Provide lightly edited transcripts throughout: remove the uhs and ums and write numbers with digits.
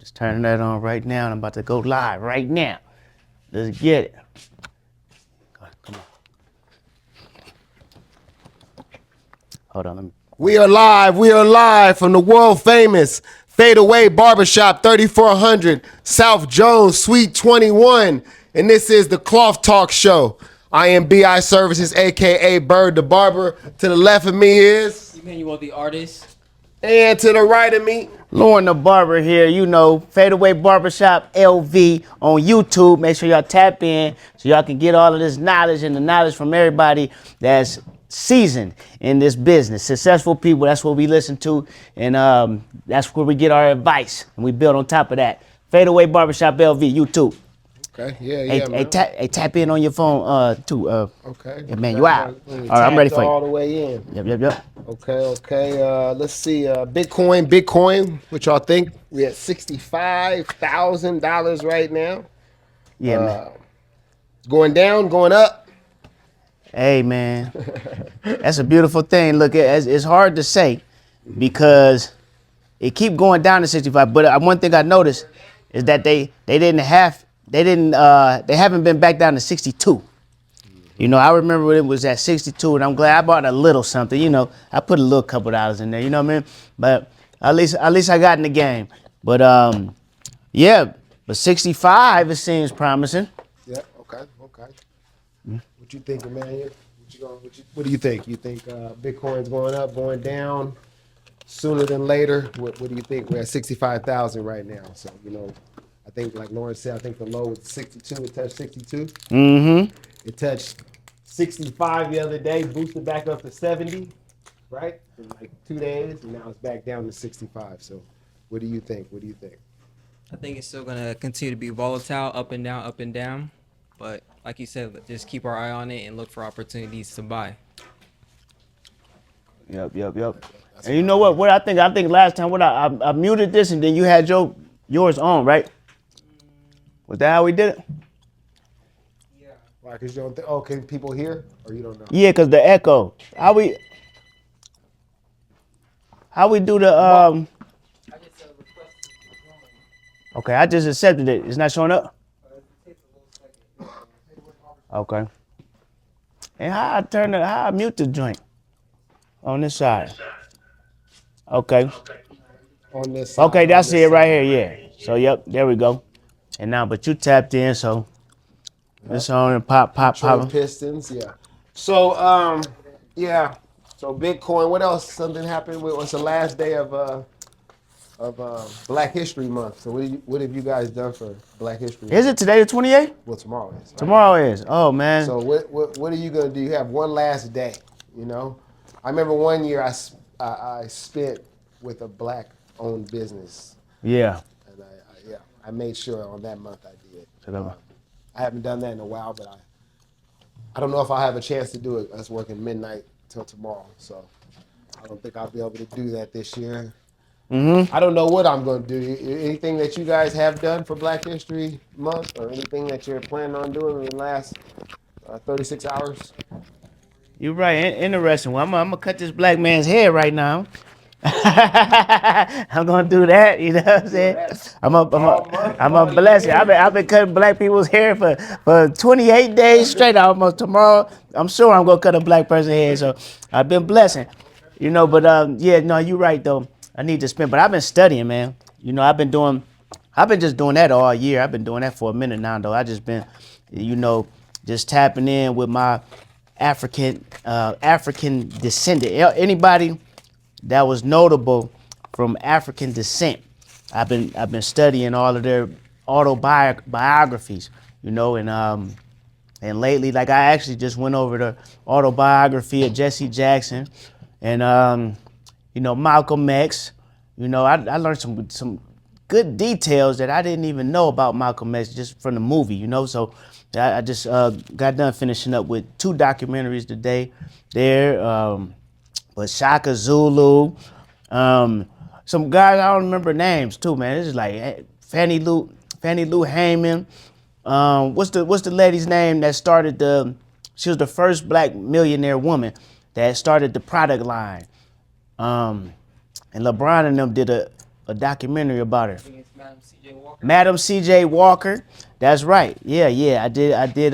Just turning that on right now, and I'm about to go live right now. Let's get it. Come on. Hold on, let me. We are live from the world famous Fadeaway Barbershop, 3400 South Jones, Suite 21. And this is the Cloth Talk Show. I am BI Services, aka Bird the Barber. To the left of me is Emmanuel the artist. And to the right of me, Lauren the Barber here, you know, Fadeaway Barbershop LV on YouTube. Make sure y'all tap in so y'all can get all of this knowledge and the knowledge from everybody that's seasoned in this business. Successful people, that's what we listen to, and that's where we get our advice, and we build on top of that. Fadeaway Barbershop LV, YouTube. okay, yeah, man. Tap in on your phone too. Okay. Emmanuel. All right, I'm ready for you. All the way in. Yep. Okay. Let's see. Bitcoin. What y'all think? We at $65,000 right now. Yeah, man. Going down, going up. Hey, man, that's a beautiful thing. Look, it's hard to say because it keep going down to 65. But one thing I noticed is that they haven't been back down to 62. You know, I remember when it was at 62, and I'm glad I bought a little something. You know, I put a little couple dollars in there. You know what I mean? But at least I got in the game. But yeah, but 65 it seems promising. Yeah. Okay. What you think, Emmanuel? What do you think? You think Bitcoin's going up, going down sooner than later? What do you think? We're at 65,000 right now. So, you know, I think like Lauren said, I think the low was 62. It touched 62. Mm-hmm. It touched 65 the other day, boosted back up to 70, right? In like 2 days, and now it's back down to 65. So what do you think? I think it's still gonna continue to be volatile, up and down. But like you said, just keep our eye on it and look for opportunities to buy. Yep. And you know what? I think last time I muted this and then you had yours on, right? Was that how we did it? Yeah. Why? Because you don't think, oh, can people hear? Or you don't know? Yeah, because the echo. How we do the I just requested Okay, I just accepted it. It's not showing up? Okay. And how I mute the joint? On this side. Okay. On this side. Okay, that's it right here, yeah. So yep, there we go. And now, but you tapped in, so it's on and pop. Pistons, yeah. So yeah. So Bitcoin. What else? Something happened. What's the last day of Black History Month? So what have you guys done for Black History Month? Is it today the 28th? Well, tomorrow is. Right? Tomorrow is. Oh man. So what are you gonna do? You have one last day. You know, I remember one year I spent with a Black-owned business. Yeah. And I made sure on that month I did. So I haven't done that in a while, but I don't know if I'll have a chance to do it. Us working midnight till tomorrow, so I don't think I'll be able to do that this year. Mm-hmm. I don't know what I'm going to do. Anything that you guys have done for Black History Month, or anything that you're planning on doing in the last 36 hours? You're right. Interesting. Well, I'm gonna cut this black man's hair right now. I'm gonna do that. You know what I'm saying? I'm gonna bless it. I've been cutting black people's hair for 28 days straight. Almost tomorrow, I'm sure I'm gonna cut a black person's hair. So I've been blessing. You know, but yeah, no, you're right though. I need to spend, but I've been studying, man. You know, I've been just doing that all year. I've been doing that for a minute now, though. I just been, you know, just tapping in with my African descendant. Anybody that was notable from African descent, I've been studying all of their autobiographies, you know, and lately, like I actually just went over the autobiography of Jesse Jackson, and you know, Malcolm X. You know, I learned some good details that I didn't even know about Malcolm X just from the movie, you know. So I just got done finishing up with 2 documentaries today there. But Shaka Zulu, some guys I don't remember names too, man. It's just like Fannie Lou Hammond. What's the lady's name that started she was the first black millionaire woman that started the product line. And LeBron and them did a a documentary about her. I think it's Madam C.J. Walker. Madam C.J. Walker. That's right. Yeah. I did.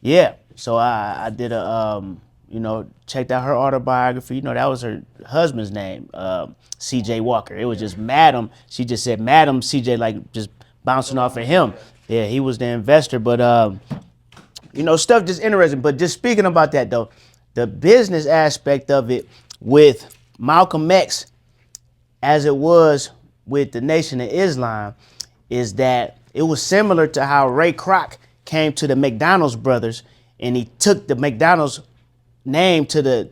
Yeah. So I did checked out her autobiography. That was her husband's name, C.J. Walker. It was just Madam. She just said Madam C.J. like just bouncing off of him. Yeah, he was the investor. But stuff just interesting. But just speaking about that though, the business aspect of it with Malcolm X, as it was with the Nation of Islam, is that it was similar to how Ray Kroc came to the McDonald's brothers and he took the McDonald's name to the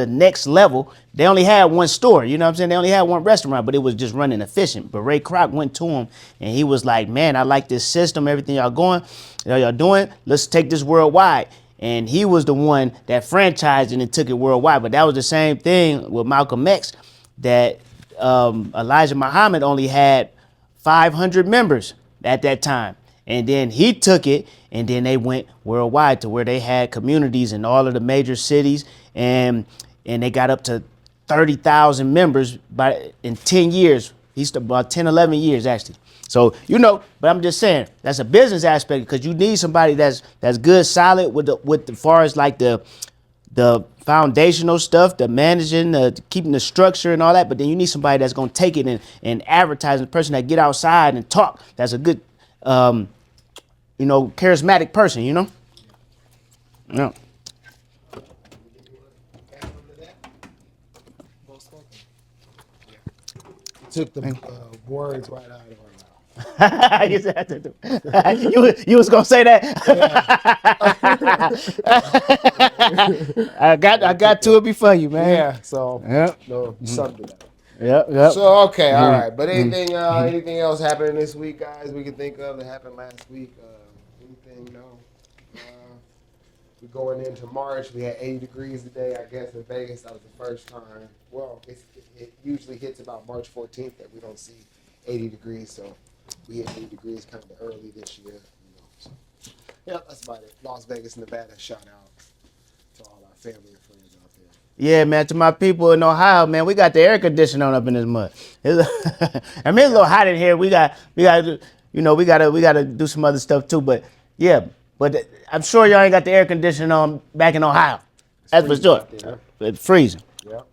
next level. They only had one store, you know what I'm saying? They only had one restaurant, but it was just running efficient. But Ray Kroc went to him and he was like, man, I like this system, everything y'all doing, let's take this worldwide. And he was the one that franchised it and took it worldwide. But that was the same thing with Malcolm X, that Elijah Muhammad only had 500 members at that time. And then he took it and then they went worldwide to where they had communities in all of the major cities, and they got up to 30,000 members in 10 years. He's about 10, 11 years actually. So, but I'm just saying that's a business aspect, because you need somebody that's good, solid with the far as like the foundational stuff, the managing, keeping the structure and all that. But then you need somebody that's gonna take it and advertise, the person that get outside and talk. That's a good, charismatic person. Yeah. Took the words right out of our mouth. you was gonna say that. I got to it before you, man. Yeah, so Yep. no, something. Yep. So okay, all right. But anything else happening this week, guys? We can think of that happened last week. Anything? No. We're going into March. We had 80 degrees today, I guess, in Vegas. That was the first time. Well, it usually hits about March 14th that we don't see 80 degrees. So we hit 80 degrees kind of early this year. So. Yeah, that's about it. Las Vegas, Nevada. Shout out to all our family and friends out there. Yeah, man. To my people in Ohio, man, we got the air conditioning on up in this mud. It's a little hot in here. We got to do some other stuff too. But yeah, I'm sure y'all ain't got the air conditioning on back in Ohio. That's for sure. It's freezing. Yeah.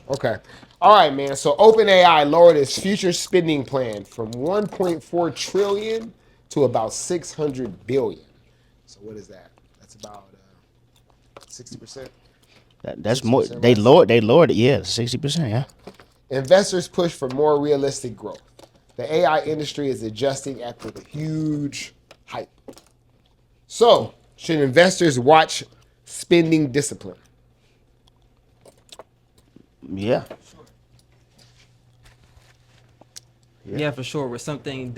Okay. All right, man. So OpenAI lowered its future spending plan from 1.4 trillion to about 600 billion. So what is that? That's about 60%. That's more. They lowered it. Yeah, 60%. Yeah. Investors push for more realistic growth. The AI industry is adjusting after the huge hype. So, should investors watch spending discipline? Yeah. Yeah, for sure. With something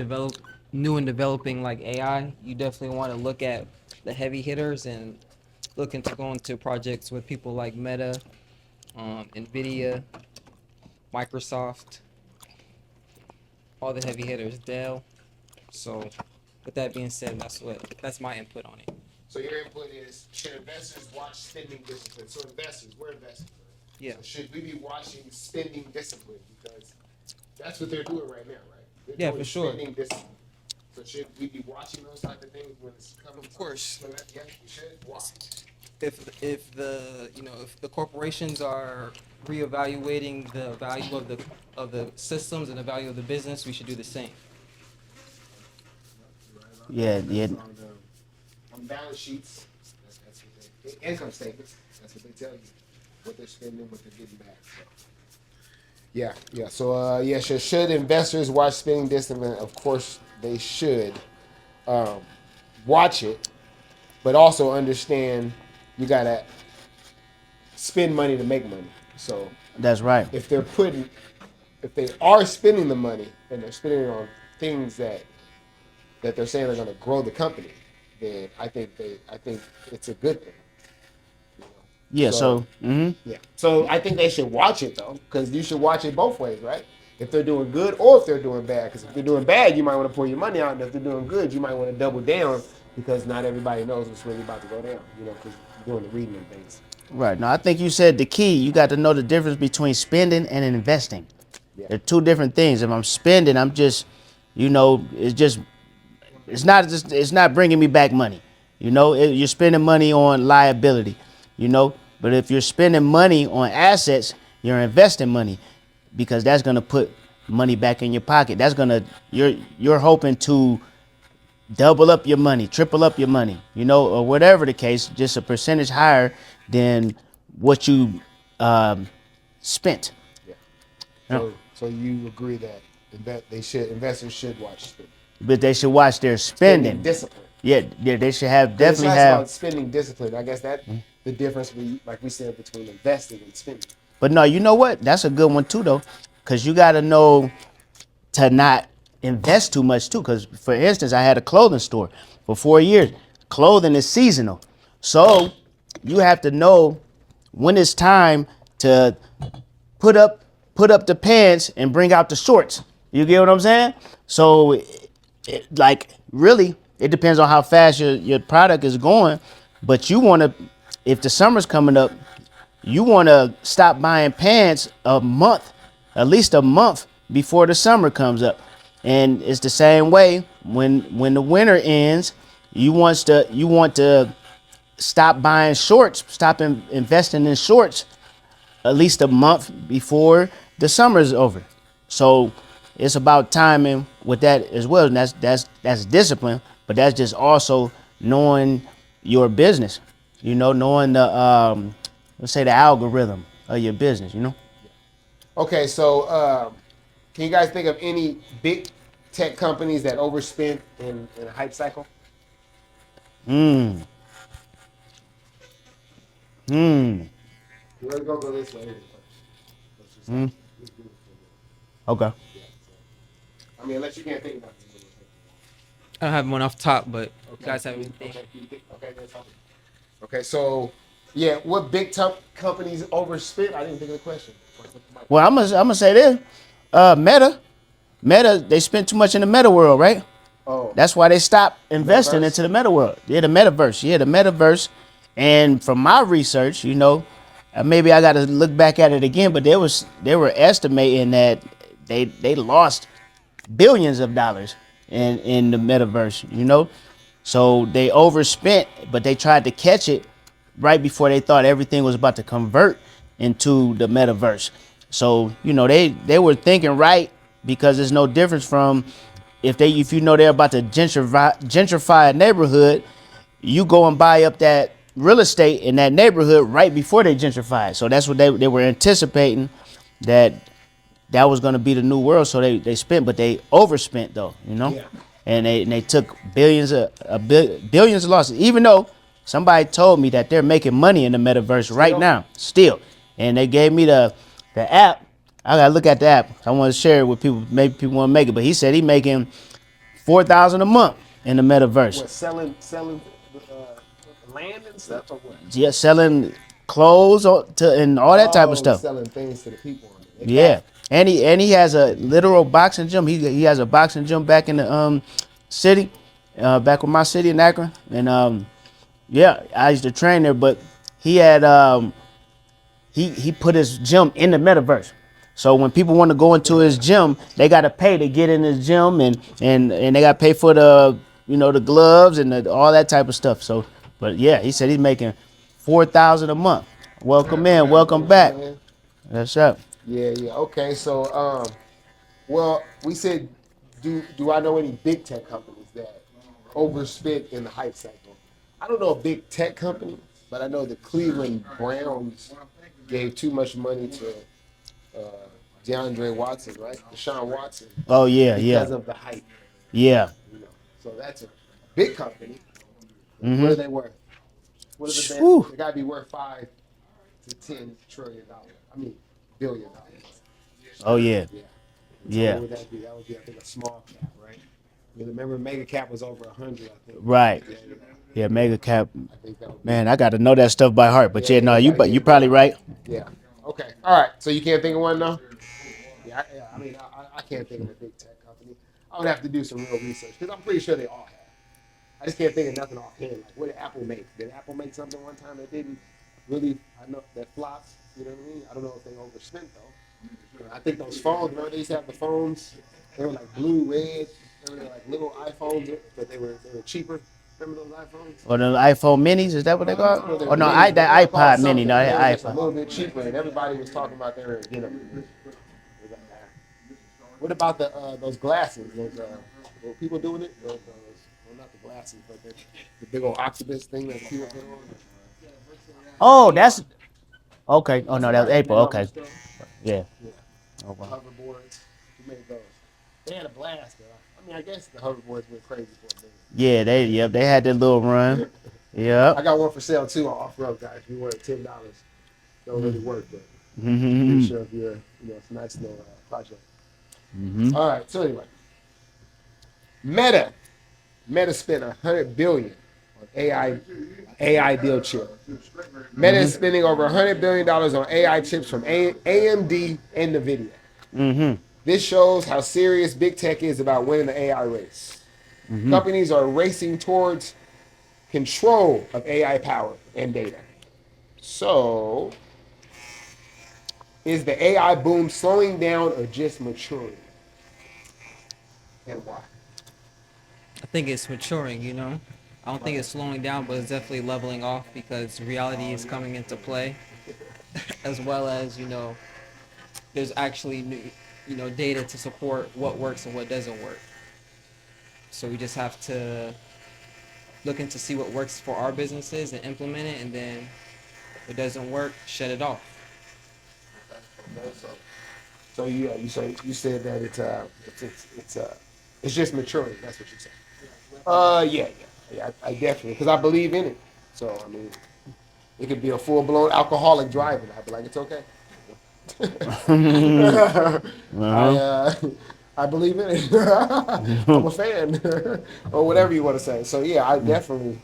new and developing like AI, you definitely want to look at the heavy hitters and look into going to projects with people like Meta, Nvidia, Microsoft, all the heavy hitters, Dell. So, with that being said, that's my input on it. So your input is, should investors watch spending discipline? So investors, we're investors. Right? Yeah. So should we be watching spending discipline? Because that's what they're doing right now, right? They're Yeah, doing for sure. Spending discipline. So should we be watching those type of things when it's coming? Of course. So yes, we should. Why? If the corporations are reevaluating the value of the systems and the value of the business, we should do the same. Yeah. On balance sheets, that's what they, income statements, that's what they tell you, what they're spending, what they're getting back. So. Yeah. So should investors watch spending discipline? Of course they should watch it, but also understand you gotta spend money to make money. So That's right. if they are spending the money and they're spending it on things that they're saying are going to grow the company, then I think it's a good thing. Yeah. Yeah. So I think they should watch it though, because you should watch it both ways, right? If they're doing good or if they're doing bad. Because if they're doing bad, you might want to pull your money out, and if they're doing good, you might want to double down, because not everybody knows what's really about to go down. Because you're doing the reading and things. Right. Now, I think you said the key. You got to know the difference between spending and investing. They're two different things. If I'm spending, I'm just, it's not bringing me back money. You're spending money on liability. But if you're spending money on assets, you're investing money because that's gonna put money back in your pocket. You're hoping to double up your money, triple up your money, or whatever the case, just a percentage higher than what you spent. Yeah. Yeah. So you agree that investors should watch spending. But they should watch their Spending spending. discipline. Yeah, yeah, they should have Because it's definitely less about have. spending discipline. I guess that the difference, like we said, between investing and spending. But no, you know what? That's a good one too, though, because you got to know to not invest too much too. Because for instance, I had a clothing store for 4 years. Clothing is seasonal, so you have to know when it's time to put up the pants and bring out the shorts. You get what I'm saying? So, like really, it depends on how fast your product is going. But you want to, if the summer's coming up, you want to stop buying pants a month, at least a month before the summer comes up. And it's the same way when the winter ends, you want to stop buying shorts, stop investing in shorts at least a month before the summer is over. So it's about timing with that as well. And that's discipline, but that's just also knowing your business. Knowing the let's say the algorithm of your business. Okay, so can you guys think of any big tech companies that overspent in a hype cycle? Hmm. Hmm. Let's go this way. Let's just Hmm. let's do it for Okay. yeah. I mean, unless you can't think about it. I don't have one off top, but you Okay. guys have anything? Okay. Okay. That's fine. Okay. So, yeah, what big companies overspent? I didn't think of the question. Well, I'm gonna say this. Meta, they spent too much in the meta world, right? Oh, That's why they stopped investing metaverse. into the meta world. Yeah, the metaverse. Yeah, the metaverse. And from my research, maybe I got to look back at it again, but they were estimating that they lost billions of dollars in the metaverse. So they overspent, but they tried to catch it right before they thought everything was about to convert into the metaverse. So they were thinking right because there's no difference from if they're about to gentrify a neighborhood, you go and buy up that real estate in that neighborhood right before they gentrify it. So that's what they were anticipating that that was going to be the new world. So they spent, but they overspent though. Yeah. And they took billions of losses. Even though somebody told me that they're making money in the metaverse right Still? now, still, and they gave me the app. I gotta look at the app. I want to share it with people. Maybe people want to make it, but he said he making 4,000 a month in the metaverse. What selling land and stuff or what? Yeah, selling clothes and all that type of Oh, stuff. selling things to the people on it. They Yeah, got and he has a literal boxing gym. He has a boxing gym back in the city, back with my city in Akron, and yeah, I used to train there. But he had he put his gym in the metaverse. So when people want to go into his gym, they got to pay to get in his gym, and they got to pay for the gloves and all that type of stuff. So, but yeah, he said he's making 4,000 a month. Welcome in, welcome back. man. That's up. Yeah, yeah. Okay, so well, we said, do I know any big tech companies that overspent in the hype cycle? I don't know a big tech company, but I know the Cleveland Browns gave too much money to uh, DeAndre Watson, right? Deshaun Watson, Oh yeah, because yeah, of the hype. yeah. So that's a big company. What are Mm-hmm. they worth? What are the best? Whew. They gotta be worth $5 to $10 trillion. I mean, $billion. Oh yeah, Yeah. And so what yeah. would that be? That would be, I think, a small cap, right? Remember, mega cap was over 100, I think. Right. Yeah, yeah. Yeah, mega cap. I think that would be. Man, I got to know that stuff by heart. But Yeah, yeah, yeah, no, you gotta get you it probably down. right. Yeah. Okay. All right. So you can't think of one now? Yeah. I mean, I can't think of a big tech company. I would have to do some real research because I'm pretty sure they all have. I just can't think of nothing offhand. Like, what did Apple make? Did Apple make something one time that didn't really? I know that flopped. You know what I mean? I don't know if they overspent though. I think those phones, remember they used to have the phones? They were like blue, red. They were like little iPhones, but they were cheaper. Remember those iPhones? Or the iPhone minis, is that what they call? Well, they Or were no, minis, but they were that called iPod mini, something, no, and they were that just a iPod. little bit cheaper, and everybody was talking about they were getting them. What about those glasses? Those were people doing it? Well, not the glasses, but the big old octopus thing that people put on. Oh, that's okay. Oh no, that was April. Okay, yeah. Yeah, Oh the wow. hoverboards. Who made those? They had a blast, though. I mean, I guess the hoverboards went crazy for a minute. Yeah, they had their little run. Yep. I got one for sale too on off road, guys. We were at $10. Don't really work, but pretty Mm-hmm. sure if you're, it's a nice little project. Mm-hmm. All right. So anyway, Meta, Meta spent 100 billion on AI deal chip. Meta is spending over $100 billion on AI chips from AMD and Nvidia. Mm-hmm. This shows how serious big tech is about winning the AI race. Mm-hmm. Companies are racing towards control of AI power and data. So, is the AI boom slowing down or just maturing? And why? I think it's maturing, I don't think it's slowing down, but it's definitely leveling off because reality is coming into play, as well as, there's actually new, data to support what works and what doesn't work. So we just have to looking to see what works for our businesses and implement it, and then if it doesn't work, shut it off. So you said that it's just maturing. That's what you said. Yeah. I definitely because I believe in it. So I mean, it could be a full blown alcoholic driving. I'd be like, it's okay. I Uh-huh. I believe in it. I'm a fan, or whatever you want to say. So yeah, I definitely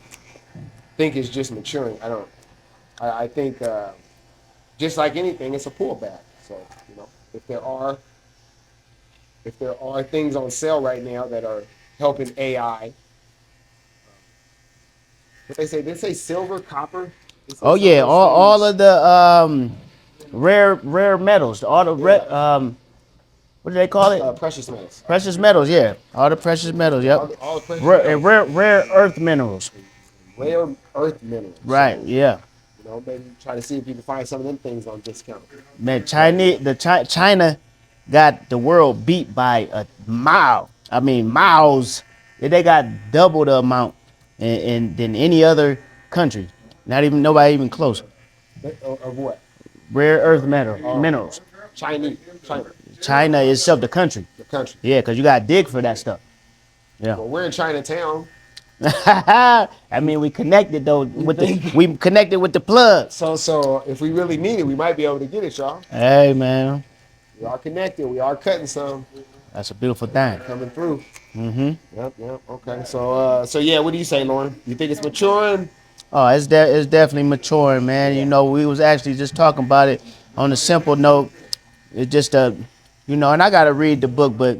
think it's just maturing. I don't. I think just like anything, it's a pullback. So if there are things on sale right now that are helping AI, what they say silver, copper. They say Oh some of yeah, those all things. of the rare metals, all the Yeah, what do they call it? precious metals. Precious metals, yeah. All the precious metals, Yeah, yep. all the precious Rare, and metals. rare earth minerals. Rare earth minerals. Right, So yeah. maybe try to see if you can find some of them things on discount. Man, China got the world beat by a mile. I mean miles. They got double the amount than any other country. Not even nobody even close. Of what? Rare earth Oh, minerals. China, China itself, the country. the country. Yeah, because you got to dig for that stuff. Yeah. Well, we're in Chinatown. I mean, we connected though with we connected with the plug. So if we really need it, we might be able to get it, y'all. Hey man, We are connected. We are cutting some that's a beautiful thing. coming through. Mm-hmm. Yep. Okay. So yeah, what do you say, Lauren? You think it's maturing? Oh, it's definitely maturing, man. You Yeah. know, we was actually just talking about it on a simple note. It's just and I gotta read the book, but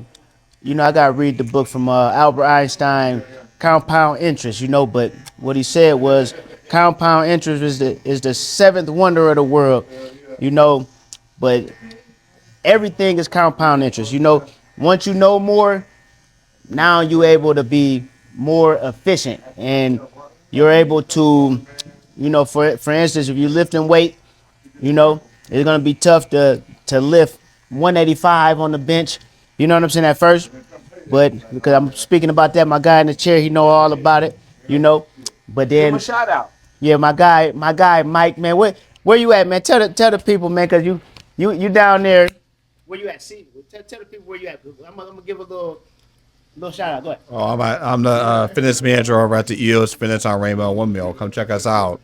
I gotta read the book from Albert Einstein, Compound Interest. But what he said was compound interest is the seventh wonder of the world. You know, but everything is compound interest. Once you know more, now you're able to be more efficient and you're able to, for instance, if you're lifting weight, it's gonna be tough to lift 185 on the bench. You know what I'm saying at first, but because I'm speaking about that, my guy in the chair, he know all about it. You know, but Give him a then shout out. yeah, my guy Mike, man, where you at, man? Tell the people, man, cause you down there. Where you at? See, tell the people where you at. I'm gonna give a little shout out. Go ahead. Oh, I'm the fitness manager over at the EOS Fitness on Rainbow Windmill. Come check us out.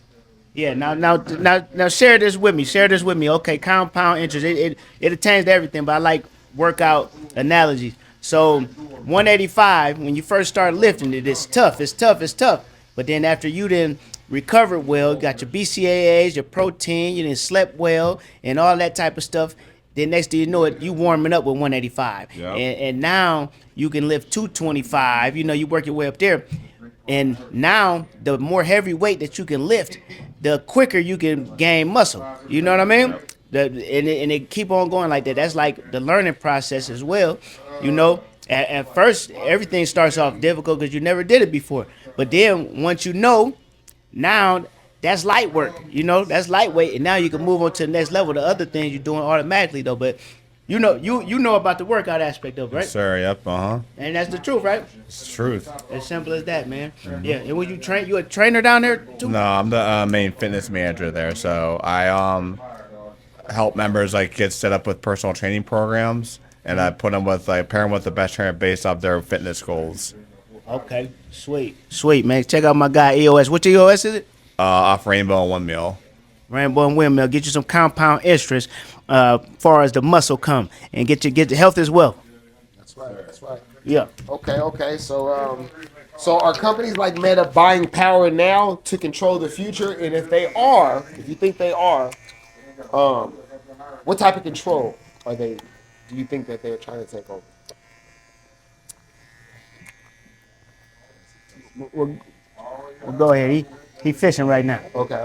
Yeah, now share this with me. Share this with me. Okay, compound interest. It attains to everything, but I like workout analogies. So 185, when you first start lifting it, it's tough. It's tough. It's tough. But then after you then recovered well, you got your BCAAs, your protein, you then slept well, and all that type of stuff. Then next thing you know it, you warming up with 185, Yep. and now you can lift 225. You work your way up there. And now, the more heavy weight that you can lift, the quicker you can gain muscle. You know what I mean? And it keep on going like that. That's like the learning process as well. You know, at first everything starts off difficult because you never did it before. But then once you know, now that's light work. You know, that's lightweight, and now you can move on to the next level. The other things you're doing automatically though, but you know about the workout aspect of it, right? Sir, yep, And that's the truth, right? it's the truth. As simple as that, man. Yeah. And when you train, you a trainer down there too? No, I'm the main fitness manager there, so I help members like get set up with personal training programs, and I put them with like pair them with the best trainer based off their fitness goals. Okay. Sweet, man. Check out my guy EOS. What EOS is it? Off Rainbow and 1 Meal. Rainbow and Windmill. Get you some compound interest, far as the muscle come, and get your health as well. That's right. That's right. Yeah. Okay. So are companies like Meta buying power now to control the future? And if you think they are, what type of control are they? Do you think that they're trying to take over? Well, go ahead. He fishing right now. Okay.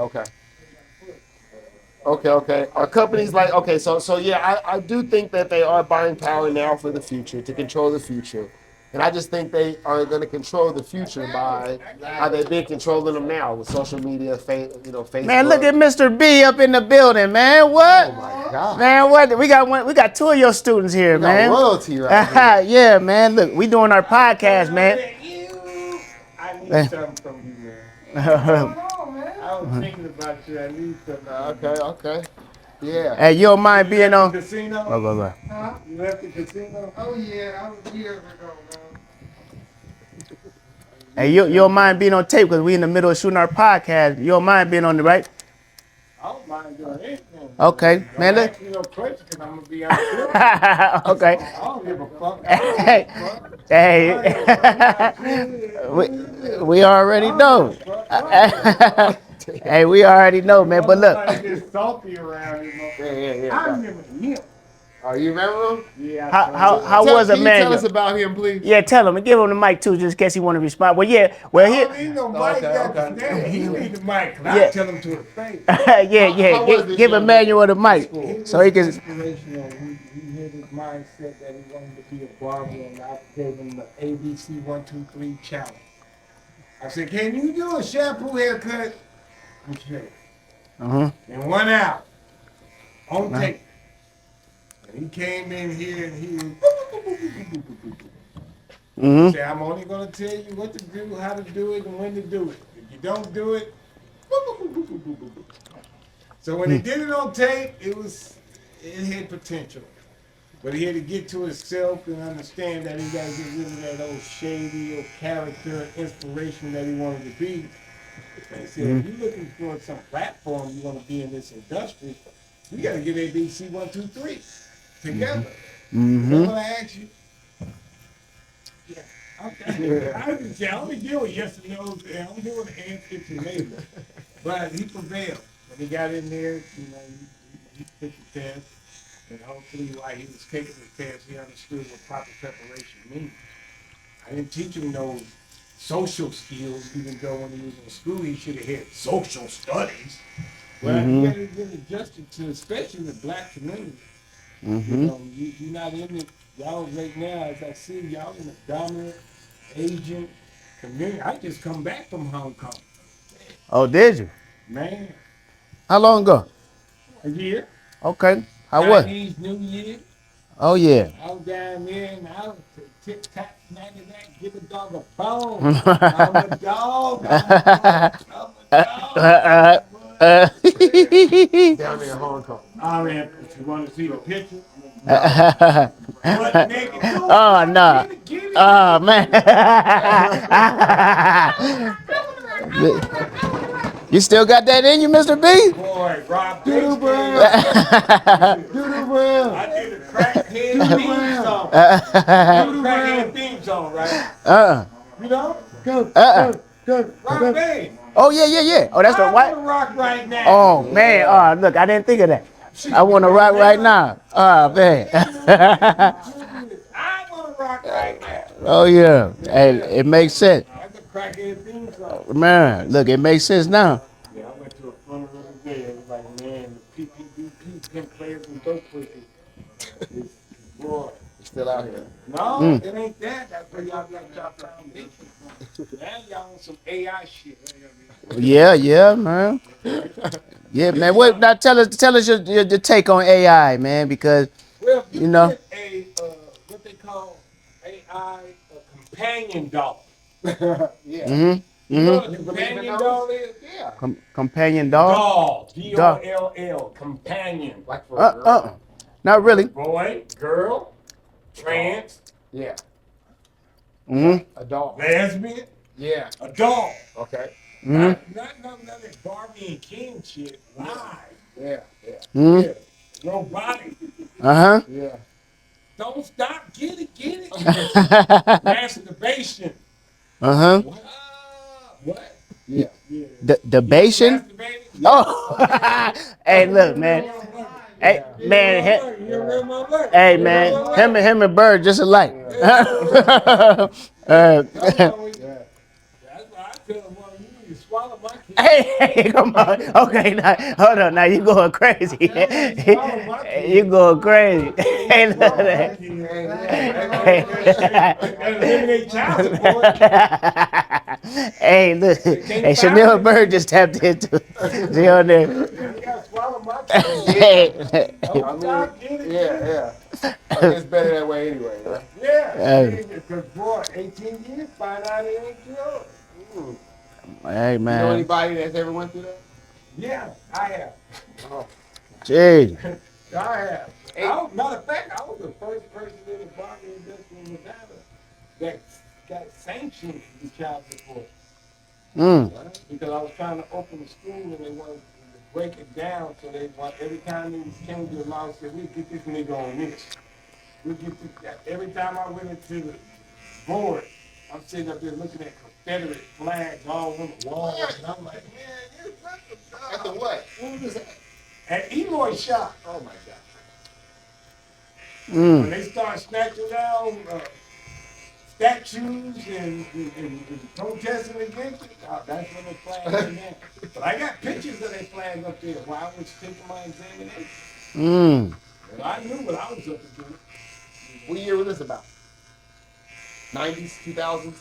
Are companies like so yeah, I do think that they are buying power now for the future to control the future. And I just think they are going to control the future by how they've been controlling them now with social media, Facebook. Man, look at Mr. B up in the building, man. What? Oh my God. Man, what? We got two of your students here, We got man. royalty right here. Yeah, man. Look, we doing our podcast, man. I need something from you, man. I was thinking about you. I need something. Okay. Yeah. Hey, you don't mind being on? Casino? Oh, go. Huh? You left the casino? Oh, yeah. I was years ago, man. Hey, you don't mind being on tape because we in the middle of shooting our podcast. You don't mind being on the right? I don't mind doing anything. Okay, man. Don't Look. ask me no question because I'm going to be on the Okay. I don't give a fuck. Hey, we already know. Hey, we already know, man. But look, Somebody get salty around here. Yeah. I remember him. Oh, you remember him? Yeah. how was Can you tell us Emmanuel? about him, please? Yeah, tell him and give him the mic too, just in case he want to respond. Well, yeah, well I here, don't need no mic. Okay. He need the mic. 'Cause Yeah. I tell him to his face. yeah, was this give young Emmanuel the mic so he can. Inspirational. He had his mindset that he wanted to be a barber, and I gave him the ABC 1, 2, 3 challenge. I said, "Can you do a shampoo haircut?" Okay. In 1 hour, on tape. And he came in here and he said, "I'm only gonna tell you what to do, how to do it, and when to do it. If you don't do it." So when he did it on tape, it had potential. But he had to get to himself and understand that he got to get rid of that old shady old character, inspiration that he wanted to be. And he said, if you're looking for some platform, you want to be in this industry, we got to get ABC 1, 2, 3 together. I'm gonna ask you. Yeah. Okay. I just say I only deal with yes and no's. I don't deal with answers and maybe. But he prevailed. When he got in there, he took the test. And hopefully while he was taking the test, he understood what proper preparation means. I didn't teach him no social skills, even though when he was in school, he should have had social studies. But you got to get adjusted to, especially the black community. You know, you're not in it. Y'all right now, as I see, y'all in the dominant Asian community. I just come back from Hong Kong. Oh, did you? Man, How long ago? a year. Okay. How was? Chinese New Year. Oh yeah. I was down there and I was tic-tac, snack-a-tack, give a dog a bone. I'm a dog. Down there in Hong Kong. I mean, if you want to see the picture. Butt naked. Oh no. Oh man. You still got that in you, Mr. B? Boy, Rob Doodle Doodle I did a crackhead theme song. Crackhead theme song, right? You know? Rock band. Oh yeah. Oh, that's the I white. want to rock right now. Oh man. Oh look, I didn't think of that. I want to rock right now. Oh man. I want to rock right now. Oh yeah. Hey, it makes sense. That's a crackhead theme song. Man, look, it makes sense now. Yeah, I went to a funeral the other day. Everybody, man, the PPBP, Pimp Play Still out here. No, it ain't that. That's where y'all got y'all foundation. Now y'all on some AI shit. Yeah, man. Yeah, man. What now? Tell us your take on AI, man, because Well, if you you know. get a what they call AI a companion dog. Yeah. Mm-hmm. You know Mm-hmm. what a You believe in companion those? dog is? Yeah. Companion dog. Doll. Dog. DOLL. Companion. Like for a girl. Not really. Boy, girl, trans, Yeah. Mm-hmm. A dog. lesbian, Yeah. a dog. Okay. Mm-hmm. Not none of that Barbie and Ken shit. Live. Yeah. Yeah. Mm-hmm. Yeah. Robotic. Uh-huh. Yeah. Don't stop. Get it. Get it. uh-huh. Masturbation. What? Yeah. Yeah. The You ever debation? masturbated? Oh. Hey, look, man. Hey, man. You remember my work? Hey, You remember man. my Him work? and Bird just alike. Yeah. That's why I tell them, well, you need to swallow my kid. Hey, come on. Okay, now hold on. Now you going crazy. Swallow my kid. You going crazy. Hey, look Swallow at my that. kid. Eliminate child support. Hey, look. They can't Hey, file Chanel it. Bird just tapped into it. See on there. You gotta swallow my kid. Hey. Don't stop, get it. Yeah. It's better that way anyway. Right? Yeah, because boy, 18 years, find out it ain't yours. Hey, You know man. anybody that's ever went through that? Yeah, I have. Oh. Jeez. I have. Matter of fact, I was the first person in the Barbie industry in Nevada that got sanctioned for the child support. Mm. Because I was trying to open a school and they wanted to break it down so they want every time they came to the law and said, we'll get this nigga on this. We'll get this. Every time I went into the board, I'm sitting up there looking at Confederate flags all on the wall. And I'm like, man, you're such a At the what? What was that? At Eloy shop. Oh my God. Mm. When they start snatching down statues and protesting against it, that's when they flag them down. But I got pictures of that flag up there while I was taking my examination. Mm. And I knew what I was up to do. What year was this about? 90s, 2000s,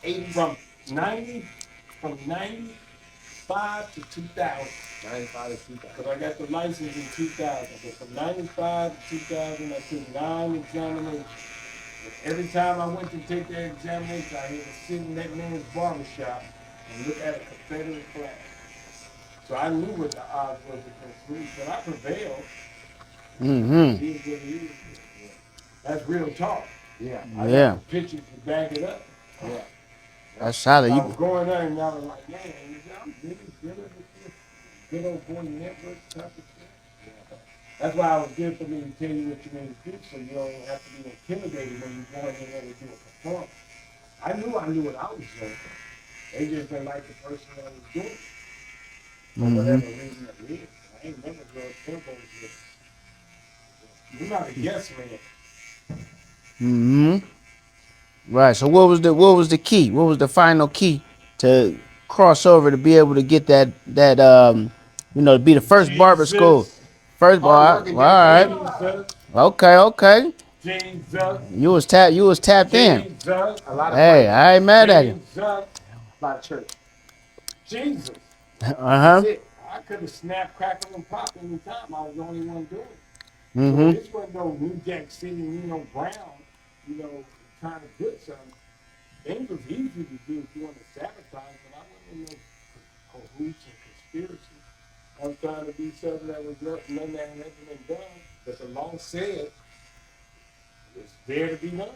80s? From 95 to 2000. 95 to 2000. Because I got the license in 2000. But from 95 to 2000, I took 9 examinations. And every time I went to take that examination, I had to sit in that man's barbershop and look at a Confederate flag. So I knew what the odds was against me, but I prevailed. Mm-hmm. It is what it is. That's real talk. Yeah. I Yeah. got the pictures to back it up. Yeah. That's solid. I was You, going there and I was like, man, I'm really dealing with this good old boy network type of shit. Yeah. That's why it was good for me to tell you what you need to do so you don't have to be intimidated when you're going in there to do a performance. I knew what I was doing. They just didn't like the person that was doing it. For whatever reason it is. I ain't never drug tempos with. You're not a yes man. mm-hmm. Right. So what was the key? What was the final key to cross over to be able to get that to be the first barber school? First bar. Hard work and All right. Jesus. Okay. Jesus. You was tapped in. Jesus. A lot of Hey, prayer. I ain't mad at you. Jesus. A lot of church. Jesus. Uh-huh. That's it. I could have snapped, crackled, and popped any time. I was the only one doing it. So Mm-hmm. this wasn't no New Jack City, Nino Brown, trying to put something. Things was easy to do if you want to sabotage, but I wasn't in no cahoots and conspiracy. I was trying to do something that was nothing that had never been done, but the law said it's there to be done.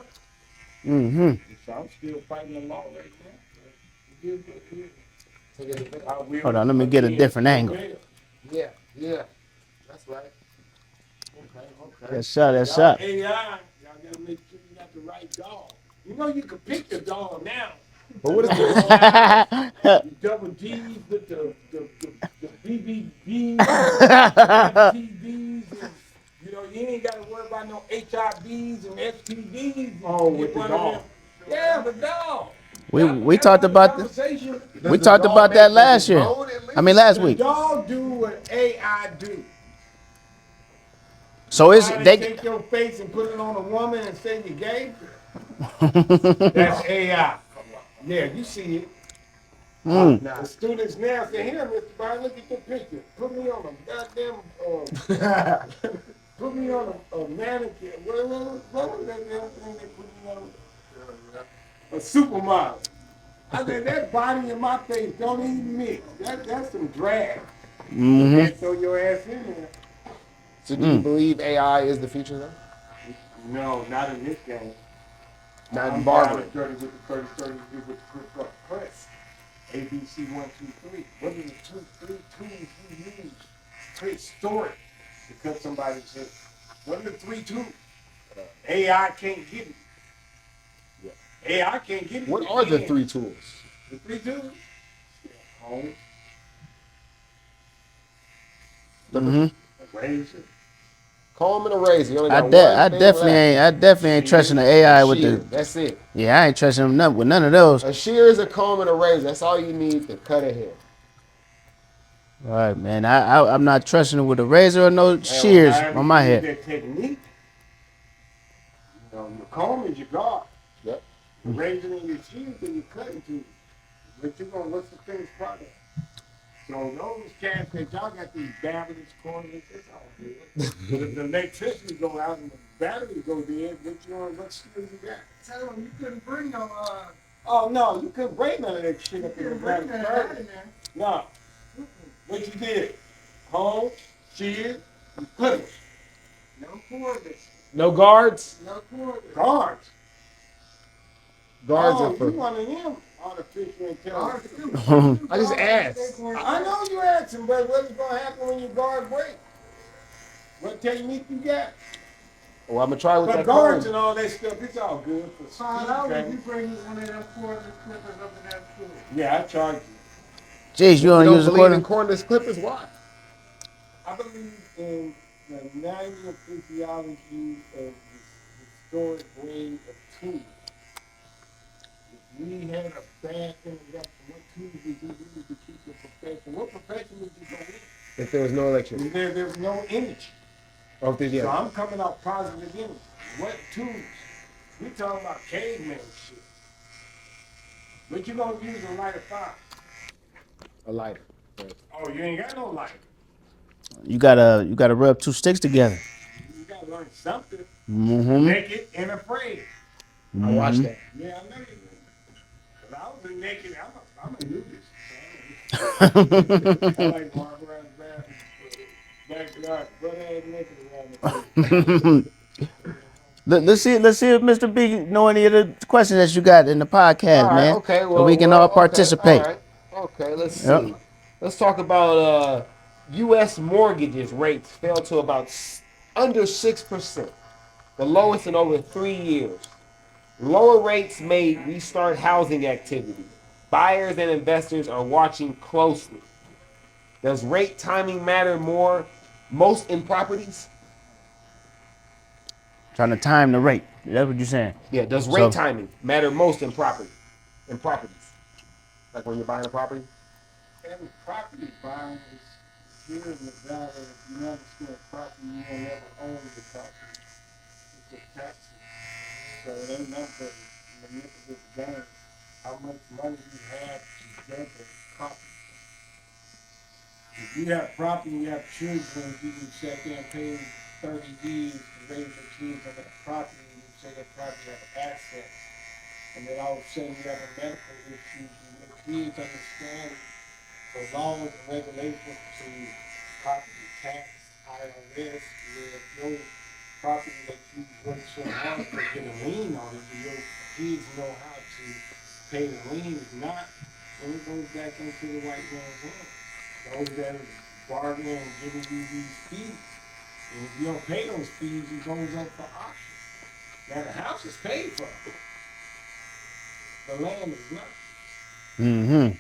Mm-hmm. So I'm still fighting the law right now. It is what it is. Hold on, let me get a different angle. Yeah. That's right. Okay. That's up. That's Y'all up. AI, y'all gotta make sure you got the right dog. You know you can pick the dog now. But what is this? The double D's with the BBBs, STDs, and you ain't gotta worry about no HIVs and STDs. Oh, with the dog. Yeah, the dog. We talked about this. Conversation. We talked about that last year. Last The week. dog do what AI do. So You it's know how they. take your face and put it on a woman and say you're gay? That's AI. Yeah, you see it. The students now say, here, Mr. Byron, look at the picture. Put me on a goddamn, put me on a mannequin. What was that damn thing they put me on? A supermodel. I said, that body and my face don't even mix. That's some drag. You can't throw your ass in there. So do you believe AI is the future though? No, not in this game. Not in I'm barbering. dirty with the 30 with the press. ABC 1, 2, 3. What are the three tools you use? Prehistoric to cut somebody's head. What are the 3 tools? AI can't get it. AI can't get it. What are the 3 tools? The 3 tools? Home, razor. Comb and a razor. You only I got de- one I thing definitely left. ain't. I definitely ain't trusting the AI with Shear. the. That's it. Yeah, I ain't trusting them with none of those. A shear is a comb and a razor. That's all you need to cut a hair. All right, man. I'm not trusting it with a razor or no shears However on my you use head. that technique, you know, your comb is your guard. Yep. The razor in your shears that you're cutting to. But you're going to look for things product. So those cats that y'all got these batteries, corners, it's all good. If the electricity go out and the battery go dead, what skills you got? Tell them you couldn't bring no, Oh no, you couldn't bring none of that shit up in the couldn't bring battery. none of that in there. No. What you did? Home, shears, and clippers. No cordless. No guards? No cordless. Guards. Guards Oh, are for. you one of them artificial Guards intelligence. too. I just asked. I know you asking, but what's going to happen when your guard break? What technique you got? Well, I'm gonna try with But that guards comb. and all that stuff, it's all good for $5 speed you bring one of them cordless clippers up in that school. Yeah, I charge you. Jeez, you We don't don't use a believe in quarter? cordless clippers. Why? I believe in the anatomy and physiology of the historic way of tools. If we had a bad introduction, what tools would you use to keep your profession? What profession would you go in? If there was no electricity. There's no energy. Oh, if there's, So yeah. I'm coming off positive energy. What tools? We talking about caveman shit. What you gonna use to light a fire? A lighter. Oh, you ain't got no lighter. You gotta rub 2 sticks together. You gotta learn something. Mm-hmm. Naked and afraid. I watched that. Yeah, I know you did. But I was in naked. I'm a nudist. So I like walking around the bathroom. Backyard, butt ass naked around the place. Let's see if Mr. B know any of the questions that you got in the podcast, All right. man. Okay. So we can all participate. All right. Okay. Let's see. Yep. Let's talk about U.S. mortgages rates fell to about under 6%, the lowest in over 3 years. Lower rates may restart housing activity. Buyers and investors are watching closely. Does rate timing matter most in properties? Trying to time the rate. That's what you're saying. Yeah, does So- rate timing matter most in properties? Like when you're buying a property? And property buying is here in Nevada. If you understand property, you will never own the property. It's a tax. So they never manipulate the game. How much money you have to get the property. If you have property, you have children, you can sit there and pay 30 years to raise your kids on that property, and you say that property have assets. And then all of a sudden you have a medical issue, and your kids understand the laws and regulations to property tax, IRS, where your property that you work so hard to get a lien on it, your kids know how to pay the lien. If not, then it goes back into the white man's hands. Those that are bargaining and giving you these fees. And if you don't pay those fees, it goes up for auction. Now the house is paid for. The land is not. Mm-hmm.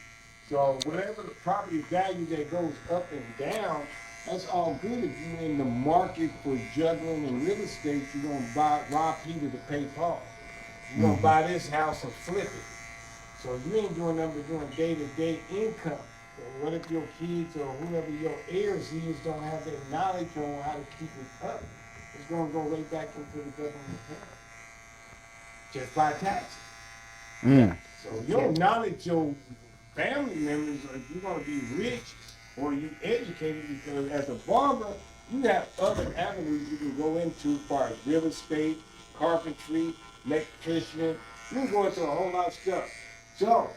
So whatever the property value that goes up and down, that's all good if you're in the market for juggling in real estate. You're gonna rob Peter to pay Paul. You're gonna buy this house and flip it. So you ain't doing nothing but doing day-to-day income. So what if your kids or whoever your heirs is don't have that knowledge on how to keep it up? it's gonna go right back into the government account. Just by taxes. Mm. So you don't acknowledge your family members, or if you're gonna be rich or you educated, because as a barber, you have other avenues you can go into as far as real estate, carpentry, electrician. You can go into a whole lot of stuff. So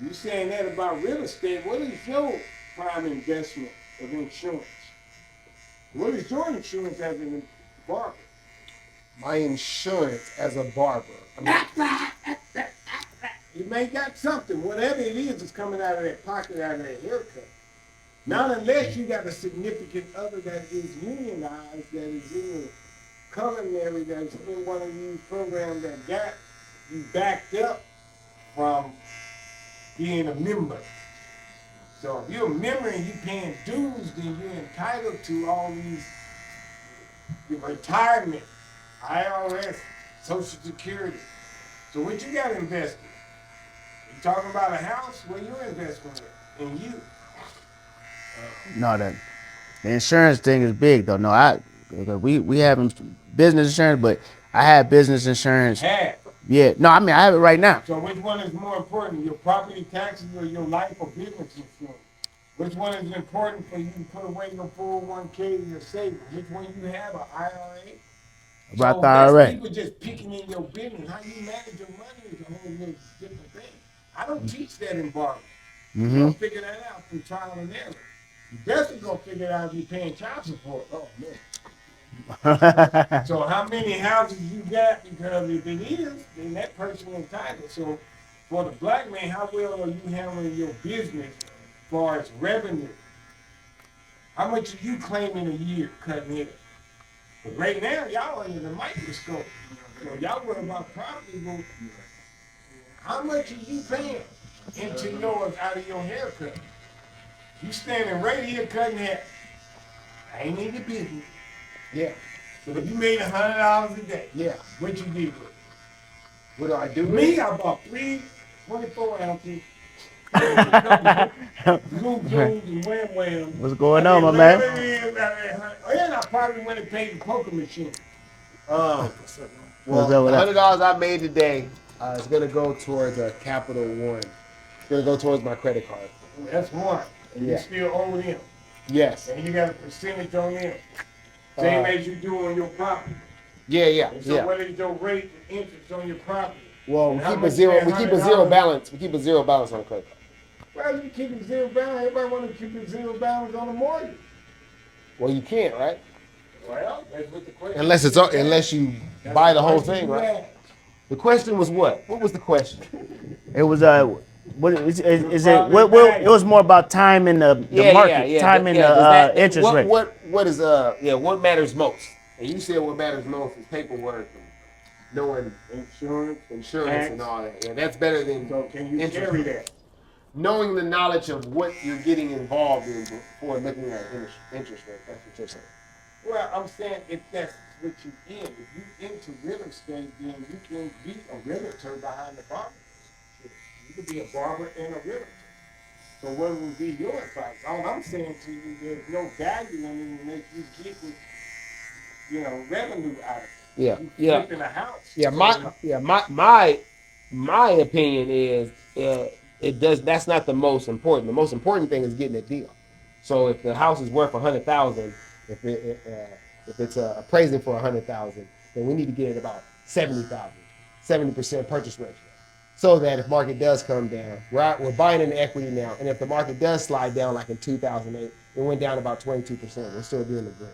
you saying that about real estate, what is your prime investment of insurance? What is your insurance as a barber? My insurance as a barber. I mean, You may got something, whatever it is, is coming out of that pocket, out of that haircut. Not unless you got a significant other that is unionized, that is in the culinary, that's in one of these programs that got you backed up from being a member. So if you're a member and you're paying dues, then you're entitled to all these your retirement, IRS, Social Security. So what you got invested? You talking about a house? Where your investment at? In you. No, the insurance thing is big though. No, we have business insurance, but I have business insurance. Have. Yeah, no, I mean I have it right now. So which one is more important, your property taxes or your life or business insurance? Which one is important for you to put away your 401k and your savings? Which one you have, an IRA? About So the that's IRA. people just picking in your business. How you manage your money is a whole little different thing. I don't teach that in barbering. You're gonna figure that out through trial and error. You best is gonna figure it out if you're paying child support. Oh man. So how many houses you got? Because if it is, then that person entitled. So for the black man, how well are you handling your business as far as revenue? How much are you claiming a year cutting hair? But right now, y'all under the microscope. So y'all worry about property, but how much are you paying into yours out of your haircut? You standing right here cutting hair. I ain't in your business. yeah, So if you made $100 a day, yeah. what you did with it? What do I do? Me, I bought 3 24 ounces. Zoom zooms and wham wham. What's going on, my man? And I probably went and paid the poker machine. Well, What's the up with that? $100 I made today is gonna go towards a Capital One. It's gonna go towards my credit card. That's one. And you Yeah. still owe them. Yes. And you got a percentage on them. Same as you do on your property. Yeah. And so what is your rate of interest on your property? Well, And we how keep a much zero. that We keep a zero $100 balance. We keep a zero balance on the credit card. Well, you keep it zero balance. Everybody want to keep it zero balance on the mortgage. Well, you can't, right? Well, that's what the question Unless it's is. unless you That's buy the whole question thing, you right? asked. The question was what? What was the question? It was what is it? What it was more about time in the market, time in the interest rate. What is what matters most? And you said what matters most is paperwork and knowing Insurance, insurance and all that. Yeah, that's better than So can you interest carry rates. that? Knowing the knowledge of what you're getting involved in before looking at interest rate. That's what you're saying. Well, I'm saying if that's what you in, if you into real estate, then you can be a realtor behind the barber. You could be a barber and a realtor. So what would be your advice? All I'm saying to you, there's no value in it unless you getting, revenue out of it. Yeah, You yeah. flipping a house. Yeah, my opinion is it does. That's not the most important. The most important thing is getting a deal. So if the house is worth 100,000, if it's appraising for 100,000, then we need to get it about 70,000, 70% purchase ratio, so that if market does come down, we're buying in equity now, and if the market does slide down like in 2008, it went down about 22%. We're still doing the green.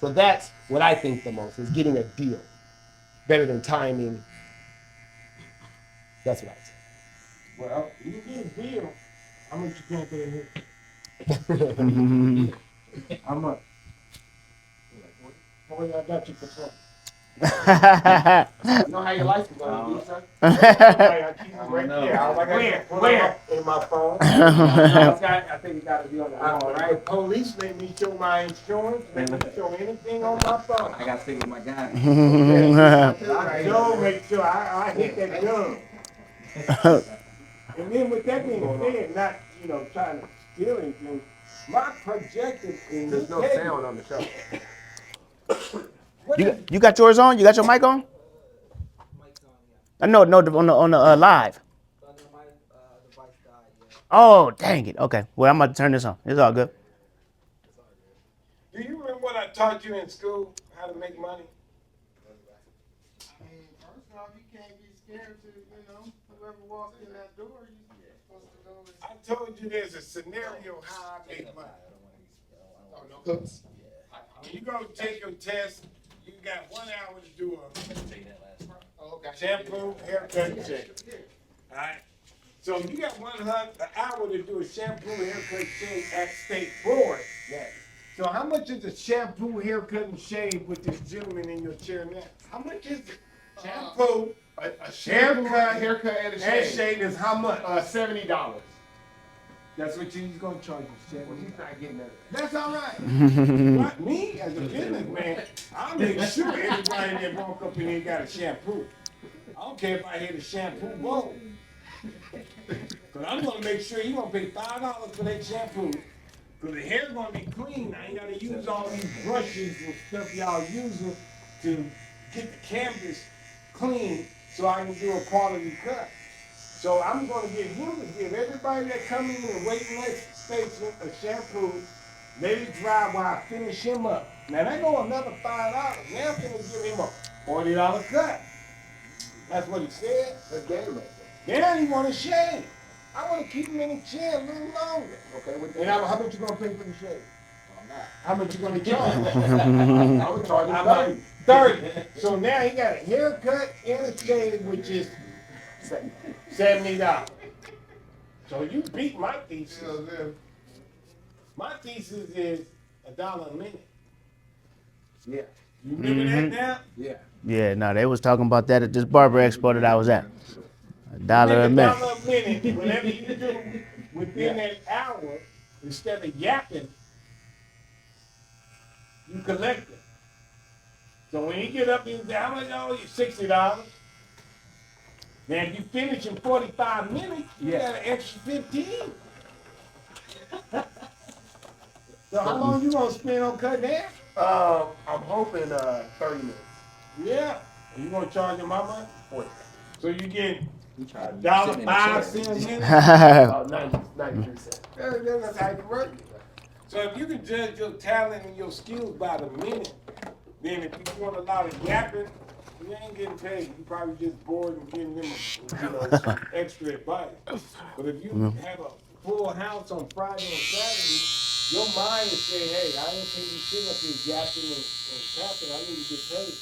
So that's what I think the most is getting a deal, better than timing. That's what I say. Well, you get a deal. How much you can't pay here? How much? Boy, I got you for something. You know how your life is going to be, son? I keep it right there. All I got to put Where? in my phone. I think it got to be on the wall, Right? right? Police let me show my insurance, let me show anything on my phone. I got to stick with my guy. So make sure I hit that gun. And then with that being said, not trying to steal anything, my projected in There's this no case, sound on the show. You got yours on? You got your mic on? Mic's on, yeah. No, on the live. But my device died, yeah. Oh, dang it. Okay. Well, I'm about to turn this on. It's all good. Do you remember what I taught you in school? How to make money? I mean, first off, you can't be scared to, whoever walks in that door, you're supposed to go and. I told you there's a scenario how I make money. Oh, no cooks. When you go take your test, you got 1 hour to do Oh, okay. a shampoo, haircut, and shave. All right. So you got an hour to do a shampoo, haircut, shave at State Board. Yeah. So how much is a shampoo, haircut, and shave with this gentleman in your chair now? How much is it? Shampoo, A shampoo, haircut, and a and shave. shave is how much? $70. That's what he's gonna charge you, Well, Chevy. he's not getting that. That's all right. But me, as a businessman, I'll make sure everybody that walk up in here got a shampoo. I don't care if I hit a shampoo bowl. Cause I'm gonna make sure you gonna pay $5 for that shampoo. Cause the hair gonna be clean. I ain't gotta use all these brushes and stuff y'all using to get the canvas clean so I can do a quality cut. So I'm gonna get him to give everybody that come in and wait next station a shampoo, let it dry while I finish him up. Now that go another $5. Now I'm gonna give him a $40 cut. That's what he said. That's game right Now he wanna shave. I wanna keep him in the chair a little longer. there. Okay, And how much you gonna pay for the shave? How much you gonna charge? I would charge him I'm 30. like, 30. So now he got a haircut and a shave, which is $70. So you beat my thesis. My thesis is $1 a minute. Yeah. You remember that now? Yeah. Yeah, no, they was talking about that at this barber expo that I was at. $1 a minute. $1 a minute. Whatever you do within that hour, instead of yapping, you collect it. So when you get up, you say, how much I owe you? $60. Now if you finish in 45 minutes, you got an extra 15. So how long you gonna spend on cutting hair? I'm hoping 30 minutes. Yeah. You gonna charge your mama? 40. So you get $1.05 a minute? About 93 cents. That's how you work it. So if you can judge your talent and your skills by the minute, then if you doing a lot of yapping, you ain't getting paid. You probably just bored and giving them some extra advice. But if you have a full house on Friday and Saturday, your mind is saying, hey, I ain't can't be sitting up here yapping and tapping. I need to get paid.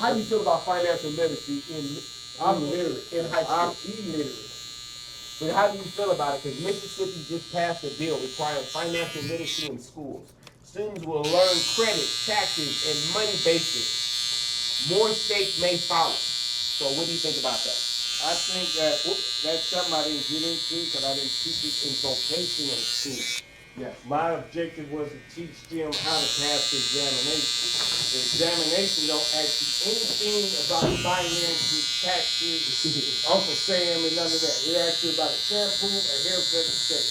How do you feel about financial literacy I'm literate. in high I'm school? illiterate. But how do you feel about it? Because Mississippi just passed a bill requiring financial literacy in schools. Students will learn credit, taxes, and money basics. More states may follow. So what do you think about that? I think that's something I didn't get into because I didn't teach it in vocational school. Yeah. My objective was to teach them how to pass the examination. The examination don't ask you anything about finances, taxes, Uncle Sam, and none of that. It asks you about a shampoo, a haircut, and shave.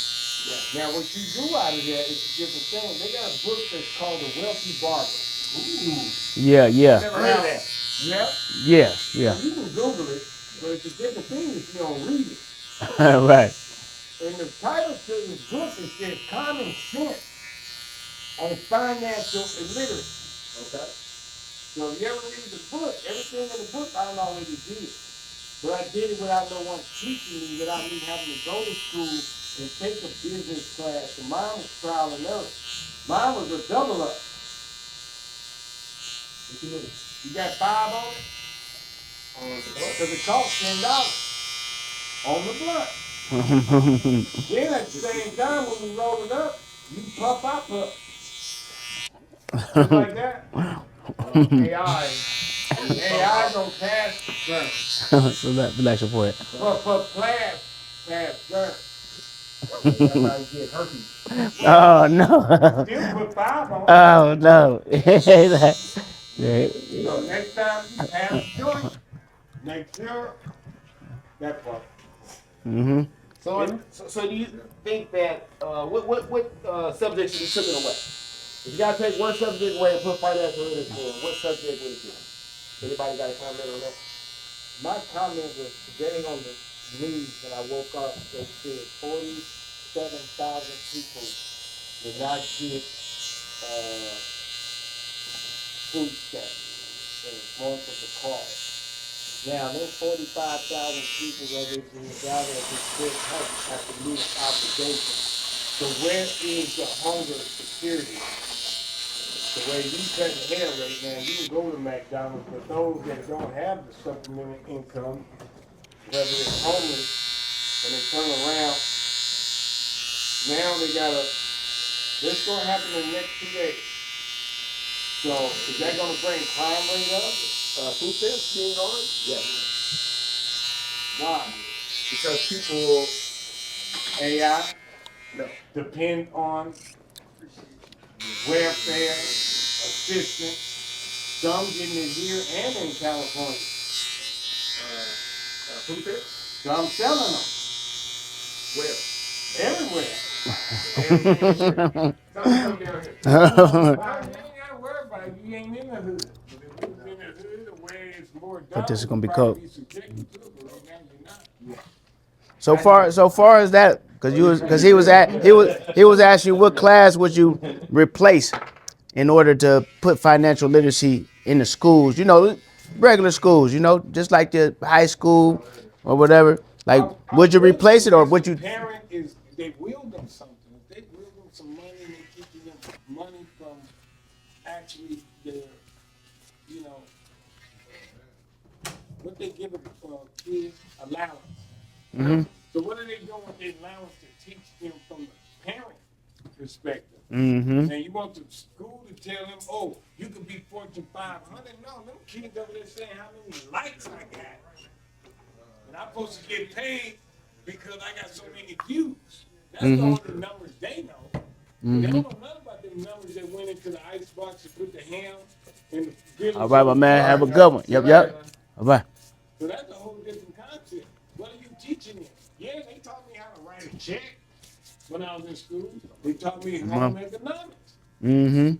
Yeah. Now, what you do out of that is a different thing. They got a book that's called The Wealthy Barber. Ooh. Yeah, yeah, Never heard of that. Yep. yeah, yeah. You can Google it, but it's a different thing if you don't read it. Right. And the title to the book is says Common Sense on Financial Illiteracy. Okay. So if you ever read the book, everything in the book I already did. But I did it without no one teaching me, without me having to go to school and take a business class. And mine was trial and error. Mine was a double up. What you mean? You got 5 on it? Because it cost $10 on the blunt. Then at the same time, when we roll it up, you puff, I puff. Just like that. AI. AI don't pass burn. Relax your forehead. Puff, pass burn. That's how you get herpes. Oh no. Still put 5 on it. Oh no. Yeah. So next time you pass the joint, make sure that part. Mm-hmm. So do you think that what subjects you took it away? If you gotta take one subject away and put financial literacy in, what subject would it be? Anybody got a comment on that? My comment was today on the news when I woke up, they said 47,000 people did not get food stamps and most of the cost. Now, those 45,000 people that is in the valley of this big help have to meet obligations. So where is the hunger security? The way you cutting hair right now, you can go to McDonald's, but those that don't have the supplemental income, whether it's homeless, and they turn around, now they gotta, this is gonna happen in the next 2 days. So is that gonna bring crime rate up? Food stamps being on? Yes. Why? Because people, AI, no, depend on welfare, assistance, some getting it here and in California. Food stamps? So I'm selling them. Where? Everywhere. Come down here. You ain't gotta worry about it. You ain't in the hood. But if you was in the hood where it's more But this is dollars, gonna be you probably cold. be subjected to it, but right now you're not. Yeah. So far as that, because he was asking you what class would you replace in order to put financial literacy in the schools, regular schools, just like the high school or whatever. Like, would you replace it or would you? Parent is they will them something. If they will them some money and they keeping them money from actually their, you know, what they give a kids allowance. So what are they doing with their allowance to teach them from the parent perspective? Now you want the school to tell them, oh, you could be Fortune 500. No, them kids over there saying how many likes I got. And I'm supposed to get paid because I got so many views. That's the only numbers they know. They don't know nothing about the numbers that went into the ice box and put the ham and the grill. All right, my man, have a good one. Yep. All right. So that's a whole different concept. What are you teaching them? Yeah, they taught me how to write a check when I was in school. They taught me home economics.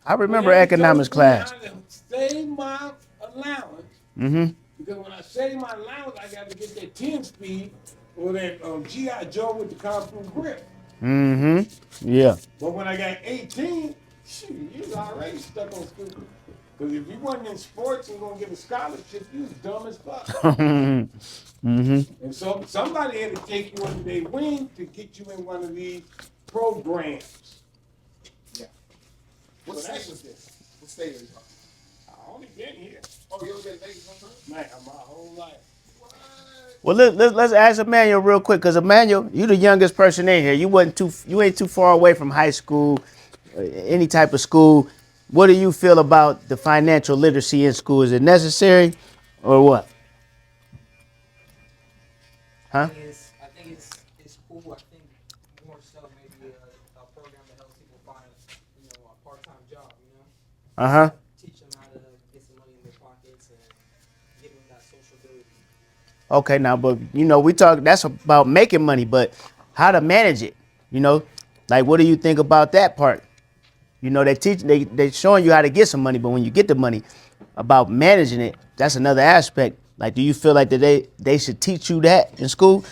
I remember economics class. I had to save my allowance. Because when I save my allowance, I got to get that 10-speed or that G.I. Joe with the Kung Fu grip. Yeah. But when I got 18, shoot, you was already stuck on school. Because if you wasn't in sports and going to get a scholarship, you was dumb as fuck. And so somebody had to take you under their wing to get you in one of these programs. Yeah. What state was this? What state are you talking? I only been here. Oh, you only been in Vegas one time? Man, my whole life. Well, let's ask Emmanuel real quick, cause Emmanuel, you the youngest person in here. You ain't too far away from high school, any type of school. What do you feel about the financial literacy in school? Is it necessary, or what? Huh? I think it's cool. I think more so maybe a program that helps people find a part-time job. Teach them how to get some money in their pockets and give them that social ability. Okay, now, but we talk. That's about making money, but how to manage it. Like what do you think about that part? They showing you how to get some money, but when you get the money, about managing it, that's another aspect. Like, do you feel like that they should teach you that in school?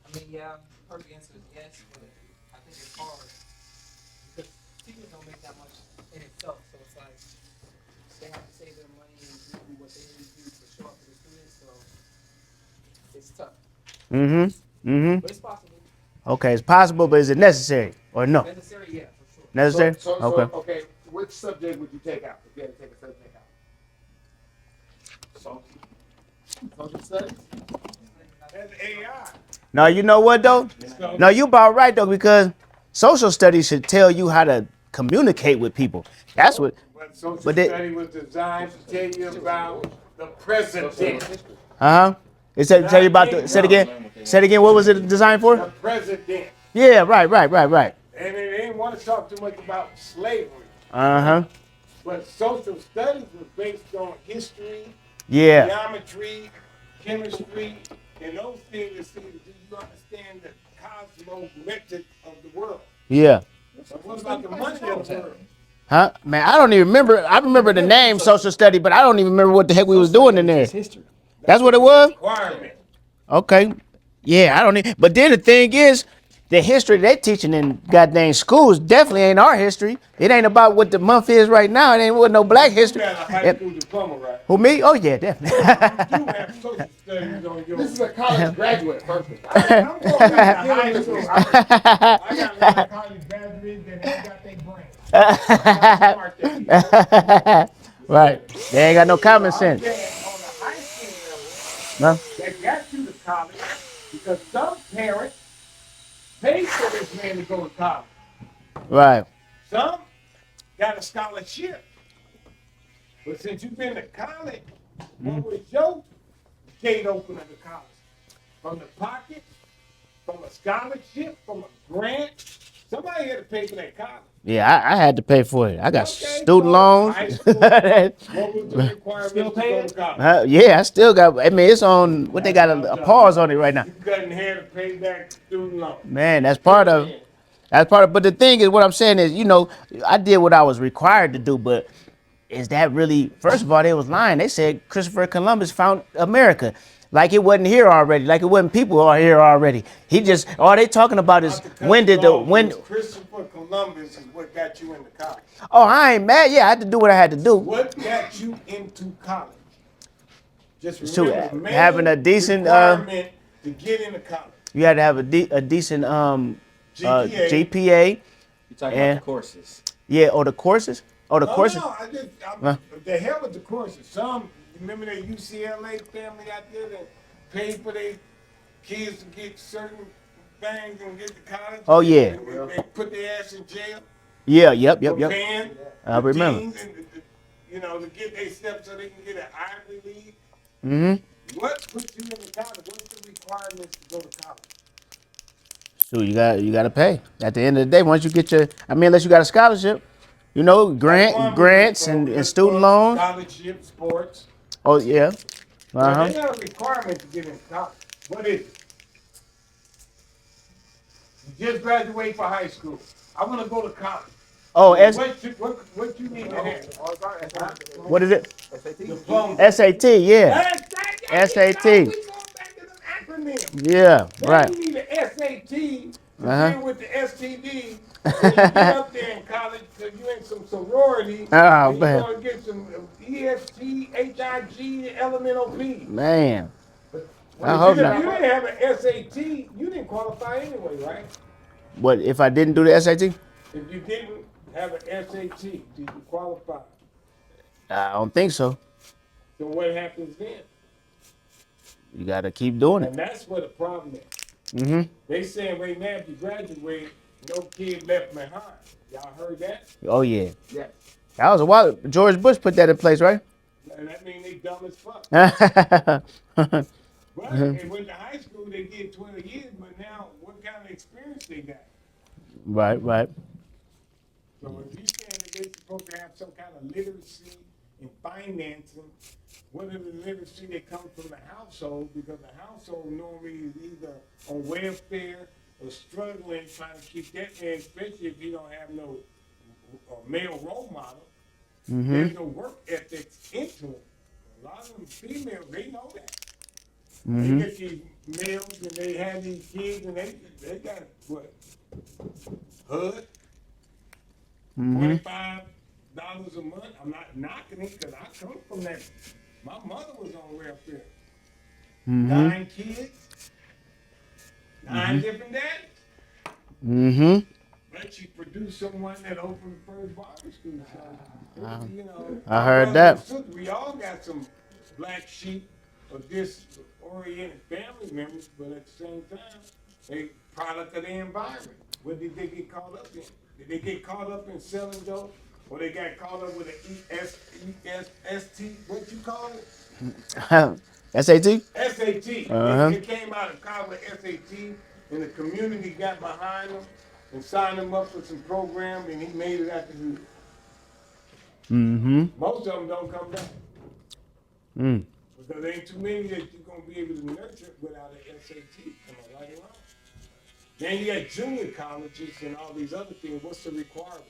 I mean, yeah, the perfect answer is yes, but I think it's hard because teachers don't make that much in itself. So it's like they have to save their money and do what they need to do to show up for the students. So it's tough. But it's possible. Okay, it's possible, but is it necessary or no? Necessary, yeah, for sure. Necessary? Okay, which subject would you take out if you had to take a subject out? Social studies? That's AI. No, you know what though? No, you about right though, because social studies should tell you how to communicate with people. That's what. But social But they- study was designed to tell you about the president. It said tell you about the. Say it again. Say it again. What was it designed The for? president. Yeah, right. And they didn't want to talk too much about slavery. But social studies was based on history, Yeah. geometry, chemistry, and those things that see, do you understand the cosmometric of the world? Yeah. But what about the money of the world? Huh? Man, I don't even remember. I remember the name social study, but I don't even remember what the heck we was doing in there. History. That's what it was? Requirement. Okay. Yeah, I don't need. But then the thing is, the history they teaching in goddamn schools definitely ain't our history. It ain't about what the month is right now. It ain't what no black You history. got a high school diploma, right? Who me? Oh yeah, You definitely. have social studies on your. This is a college graduate person. I'm going back to high school. I got a lot of college graduates that ain't got their brain. How smart they is. Right. They ain't got no common I'm sense. saying on the high school level, No? they got you to college because some parents paid for this man to go to college. Right. Some got a scholarship. But since you've been to college, what was your gate opener to college? From the pocket, from a scholarship, from a grant? Somebody had to pay for that college. Yeah, I had to pay for it. I got Okay, student so loans. high school, what was the requirement to go to college? Yeah, I still got. I mean, it's on. What they got a pause on it right now. You couldn't have to pay back student loan. Man, that's part of. That's part of. But the thing is, what I'm saying is, I did what I was required to do, but is that really? First of all, they was lying. They said Christopher Columbus found America. Like it wasn't here already. Like it wasn't people are here already. He just all they talking about is when did the when. Christopher Columbus is what got you into college. Oh, I ain't mad. Yeah, I had to do what I had to do. What got you into college? Just So, remember, main having a decent, requirement to get into college. You had to have a decent GPA. GPA. You talking And- about the courses? Yeah, or the courses. Oh, the No, courses. no, Huh? the hell with the courses. Some, remember that UCLA family out there that paid for their kids to get certain things and get to college? Oh, yeah. They put their ass in jail. Yeah. Yep. For paying I the remember. teams and to get their steps so they can get an Ivy League. Mm-hmm. What puts you in the college? What's the requirements to go to college? So you got to pay. At the end of the day, once you get unless you got a scholarship, grants and student loans. Scholarship, sports. Oh yeah. Now, they got a requirement to get in college. What is it? You just graduate from high school. I want to go to college. Oh, What you need to have? what is it? Diploma. SAT. Yeah. SAT. We going back to them acronyms. Yeah. Now Right. you need an SAT to deal with the STD. When you get up there in college, because you in some sorority, Oh, and man. you're going to get some EST, HIG, LMNOP. Man. I If hope you not. didn't have an SAT, you didn't qualify anyway, right? What if I didn't do the SAT? If you didn't have an SAT, did you qualify? I don't think so. So what happens then? You got to keep doing And it. that's where the problem is. Mm-hmm. They saying right now, if you graduate, no kid left behind. Y'all heard that? Oh yeah. Yeah. That was a while. George Bush put that in place, right? And that means they dumb as fuck. Right. But and with the high school, they get 12 years, but now what kind of experience they got? Right. So if you saying that they're supposed to have some kind of literacy in financing, what is the literacy that comes from the household? Because the household normally is either on welfare or struggling trying to keep that man, especially if you don't have no male role model. There's no work ethics into it. A lot of them females, they know that. They get these males and they have these kids and they got what? HUD? $25 a month. I'm not knocking it because I come from that. My mother was on welfare. 9 kids, 9 different daddies. Mm-hmm. But she produced someone that opened the first barber school. So, I heard that. We all got some black sheep of disoriented family members, but at the same time, they product of the environment. What did they get caught up in? Did they get caught up in selling dope? Or they got caught up with an EST, what you call it? SAT? SAT. It came out of college with SAT, and the community got behind them and signed them up for some program, and he made it after he. Most of them don't come back. Because there ain't too many that you're going to be able to nurture without an SAT. Am I right or wrong? Then you got junior colleges and all these other things. What's the requirement?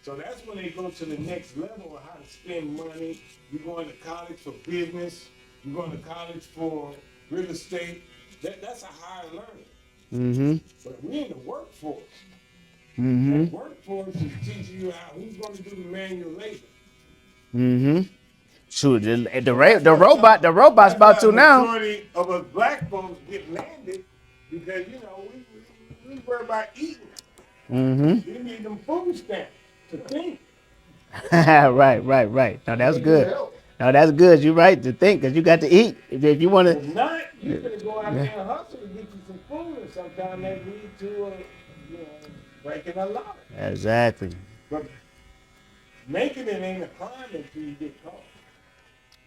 So that's when they go to the next level of how to spend money. You're going to college for business. You're going to college for real estate. That's a higher learning. Mm-hmm. But we're in the workforce. Mm-hmm. That workforce is teaching you how who's going to do the manual labor. Mm-hmm. Shoot, the robot's That's about why to the now. majority of us black folks get landed because we worry about eating. Mm-hmm. We need them food stamps to think. Right. No, that's good. No, that's good. You're right to think because you got to eat. If you want If to. not, you're gonna go out there and hustle to get you some food, and sometimes that leads to breaking a lot. Exactly. But making it ain't a crime until you get caught.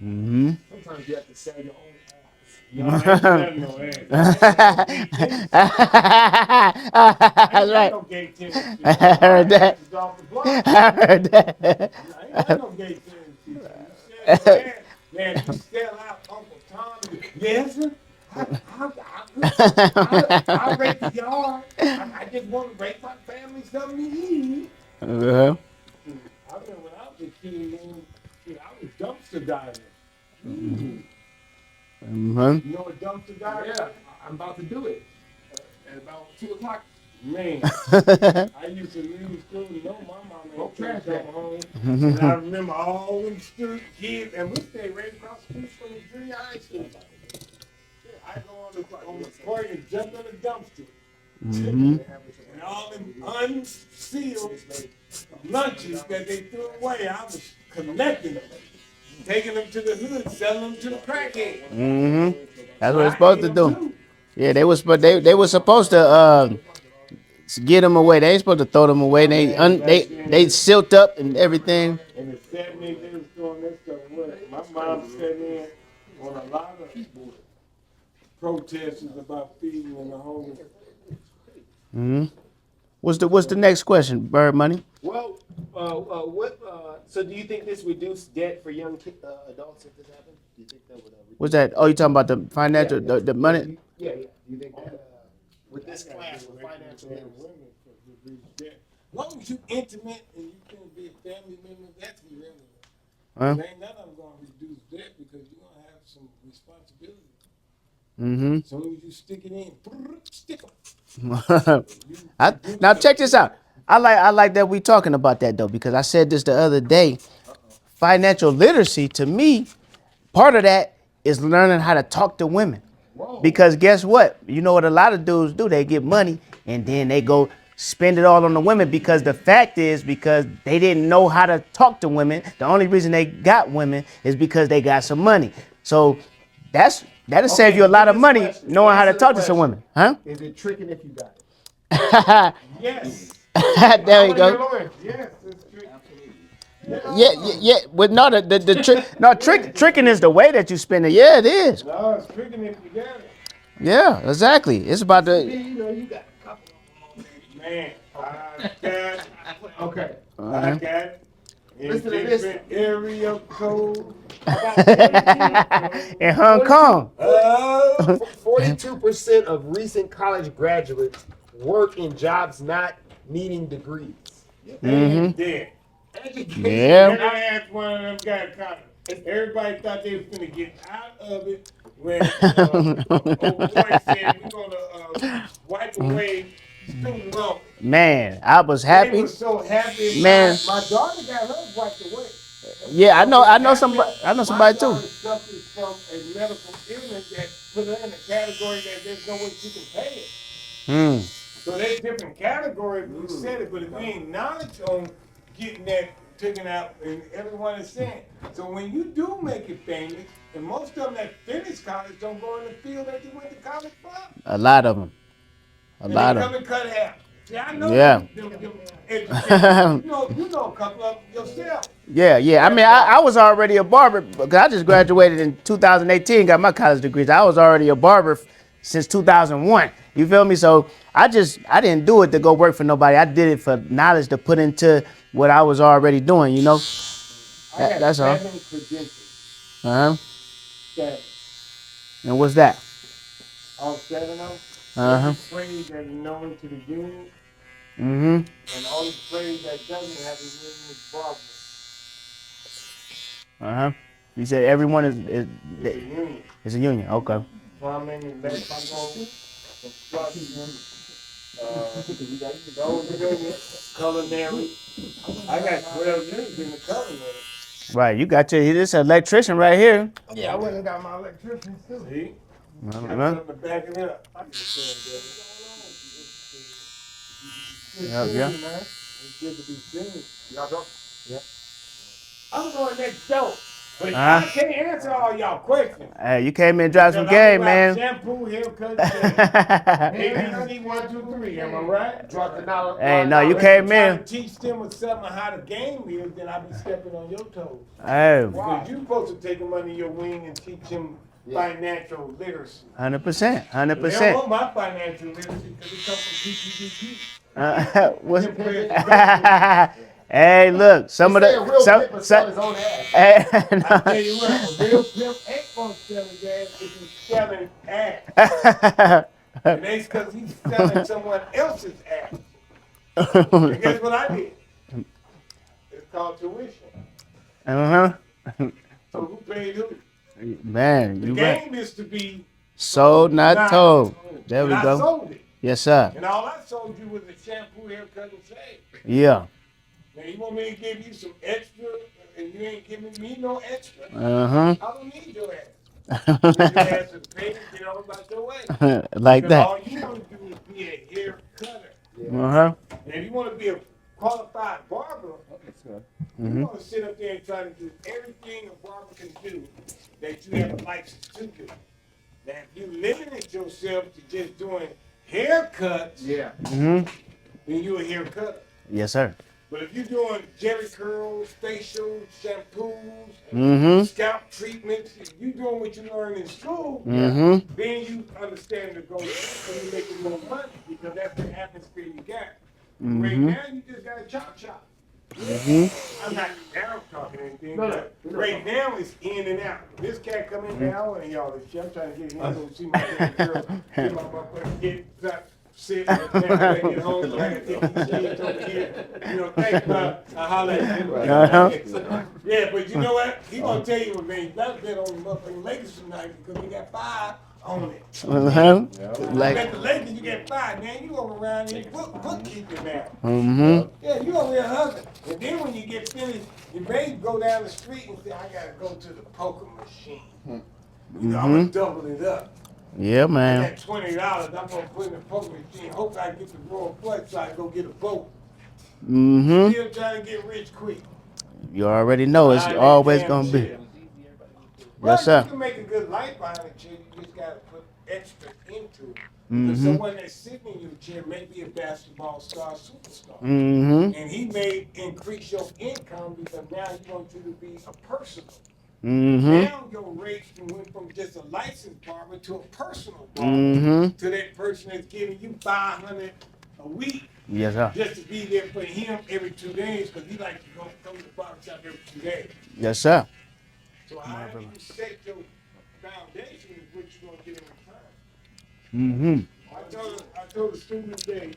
Mm-hmm. Sometimes you have to sell your own ass. No, I ain't selling no ass. I ain't got no gay tendencies. I heard My ass that. is off the block. I heard that. I ain't got no gay tendencies. You sell your ass, man. If you sell out Uncle Tom, yes, sir. I'll rake the yard. I just want to rake my family something to eat. Uh-huh. I remember when I was a kid, man, I was dumpster diving. Mm-hmm. You know what dumpster diving is? Yeah, I'm about to do it. At about 2 o'clock. Man, I used to leave school and know my mama ain't come home. And I remember all them student kids, and we stayed right across the street from the junior high school. I go on the court and jump in the dumpster. And all them unsealed lunches that they threw away, I was collecting them, taking them to the hood, selling them to the crackheads. Mm-hmm. That's what it's supposed to do. Yeah, they were supposed to get them away. They ain't supposed to throw them away. They silt up and everything. In the 70s, they was doing this stuff. My mom sat in on a lot of protests about feeding the homeless. Mm-hmm. What's the next question, Bird Money? Well, so do you think this reduced debt for young adults if this happened? Do you think that would What's that? Oh, you talking about the financial, the money? Yeah. Do you think that with this class, with financial literacy? As long as you intimate and you can be a family member, that's irrelevant. Huh? Ain't none of them going to reduce debt because you're going to have some responsibility. Mm-hmm. As soon as you stick it in, stick them. Now check this out. I like that we talking about that though, because I said this the other day. Financial literacy to me, part of that is learning how to talk to women. Because guess what? You know what a lot of dudes do? They get money and then they go spend it all on the women because the fact is because they didn't know how to talk to women. The only reason they got women is because they got some money. So that'll save you a lot of money knowing how to talk to some women. Huh? Is it tricking if you got it? Yes. There you go. Yes, it's true. Yeah. But no, the trick, no tricking is the way that you spend it. Yeah, it is. No, it's tricking if you got it. Yeah, exactly. It's about the. You know, you got a couple of them on there. Man, I got, Okay. I got in Listen to this. different area code. In Hong Kong. 42% of recent college graduates work in jobs not needing degrees. Mm-hmm. Dead. Yeah. And I asked one of them guys, everybody thought they was gonna get out of it when old boy said we're gonna wipe away student loans. Man, I was They happy. was so happy. Man. My daughter got hers wiped away. Yeah, I know somebody. I know somebody My too. daughter suffers from a medical illness that put her in a category that there's no way she can pay it. Hmm. So there's different categories we said it, but if we ain't knowledge on getting that taken out, and everyone is saying. So when you do make it famous, and most of them that finish college don't go in the field that you went to college for. A lot of them. And they come and cut half. See, I know Yeah. them educators. You know a couple of them yourself. Yeah. I mean, I was already a barber because I just graduated in 2018, got my college degrees. I was already a barber since 2001. You feel me? So I didn't do it to go work for nobody. I did it for knowledge to put into what I was already doing. You know. That's all. 7 credentials. Uh huh. 7. And what's that? All 7 of them. Uh-huh. Sprays that are known to the union, Mm-hmm. and the only sprays that doesn't have a union is Barber. Uh-huh. You said everyone is It's a union. it's a union. Okay. Plumbing, electrical, construction, those unions, culinary. I got 12 years in the culinary. Right. You got your this electrician right here. Yeah, I went and got my electrician too. See? Got Uh-huh. something to back it up. I can Yeah, yeah. man. It's good to be seen. Y'all go? Yeah. I'm going next door. But I can't answer all y'all questions. Hey, you came in and dropped some Because I'm game, about man. shampoo, haircut, ABC 1, 2, 3. Am I right? Drop the dollar. Hey, no, you If came try in. to teach them or something how the game is, then I'll be stepping on your toes. Hey, Because you supposed to take them under your wing and teach them financial literacy. 100%. They don't 100%. want my financial literacy because it comes from PPDP. What's Hey, look, some of They say a the real some, pimp will sell his some own ass. hey, I tell you what, a real pimp ain't gonna sell his ass if he's selling ass. And that's because he's selling someone else's ass. And guess what I did? It's called tuition. uh-huh. So who paid who? Man, The you right. game is to be Sold, not told. There and we I go. sold it. Yes, sir. And all I sold you was a shampoo, haircut, and shave. Yeah. Now you want me to give you some extra and you ain't giving me no extra? Uh-huh. I don't need your ass. Get your ass to pay and get on about your way. Like Because that. all you want to do is be a hair cutter. Uh-huh. And if you want to be a qualified barber, you want to sit up there and try to do everything a barber can do that you have a license to do. Now, if you limited yourself to just doing haircuts, Mm-hmm. then you're a hair cutter. Yes, sir. But if you're doing jelly curls, facials, shampoos, Mm-hmm. scalp treatments, if you're doing what you learn in school, Mm-hmm. then you understand the goal and you're making more money because that's the atmosphere you got. Right now, you just got a chop. I'm not down talking anything, but right now it's in and out. This cat come in now and y'all this shit. I'm trying to get him to see my little girl, get my motherfucking kid, sit now I gotta get home, so I gotta take these kids over here. You know, think about I holler at him. Yeah, but you know what? He gonna tell you what, man, you better bet on the motherfucking Lakers tonight because we got 5 on it. Uh-huh. Bet Like, the Lakers, you get 5, man. You over around here bookkeeping now. mm-hmm. Yeah, you over here hustling. And then when you get finished, you may go down the street and say, I gotta go to the poker machine. You know, I'm gonna double it up. Yeah, I man. got $20, I'm gonna put in the poker machine. Hope I get the Royal Flush so I can go get a boat. Mm-hmm. Still trying to get rich quick. You already know it's always gonna be. Well, Yes, sir. you can make a good life behind a chair. You just gotta put extra into it. Because someone that's sitting in your chair may be a basketball star, superstar. Mm-hmm. And he may increase your income because now he wants you to be a personal. Mm-hmm. Now your rate went from just a licensed barber to a personal barber Mm-hmm. to that person that's giving you $500 a week Yes, sir. just to be there for him every 2 days because he likes to come to the barbershop every 2 days. Yes, sir. So however you set your foundation is what you're gonna get in return. Mm-hmm. I told the student today,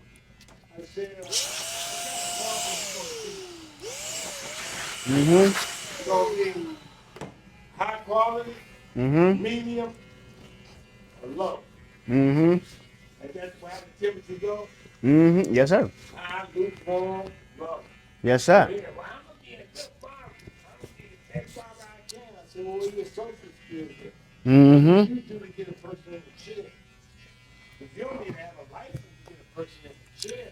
I said, Mm-hmm. it's gonna be high quality, Mm-hmm. medium, or low. Mm-hmm. And that's where the temperature go. Mm-hmm. Yes, sir. High, lukewarm, low. Yes, sir. Yeah, well, I'm gonna be a good barber. I'm gonna be the best barber I can. I said, well, what are your social skills? Mm-hmm. What do you do to get a person in the chair? If you don't need to have a license to get a person in the chair,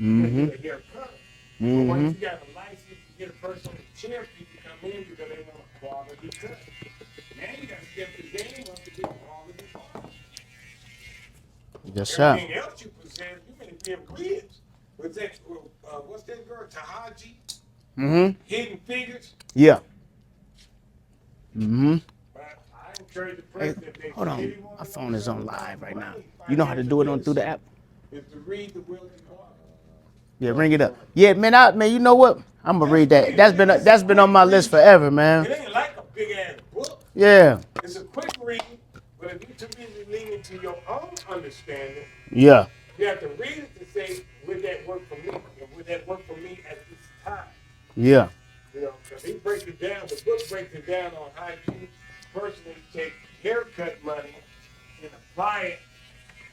Mm-hmm. you get a haircut. But Mm-hmm. once you got a license to get a person in the chair, people come in because they want a quality cut. Now you got to step the game up to get a quality barber. Yes, sir. Everything else you present, you may be a ribs. What's that girl, Tahaji? Mm-hmm. Hidden Figures? Yeah. Mm-hmm. But I encourage the Hey, person if they hold on. really want My to phone know is on something live about right now. money, You know how to do it on through the app? is to read the Wealthy Barber. Yeah, ring it up. Yeah, man, you know what? I'm gonna read that. That's been on my list forever, man. It ain't like a big ass book. Yeah. It's a quick read, but But if you're too busy leaning to your own understanding, Yeah. you have to read it to say, would that work for me? And would that work for me at this time? Yeah. You know, because he breaks it down, the book breaks it down on how you personally take haircut money and apply it.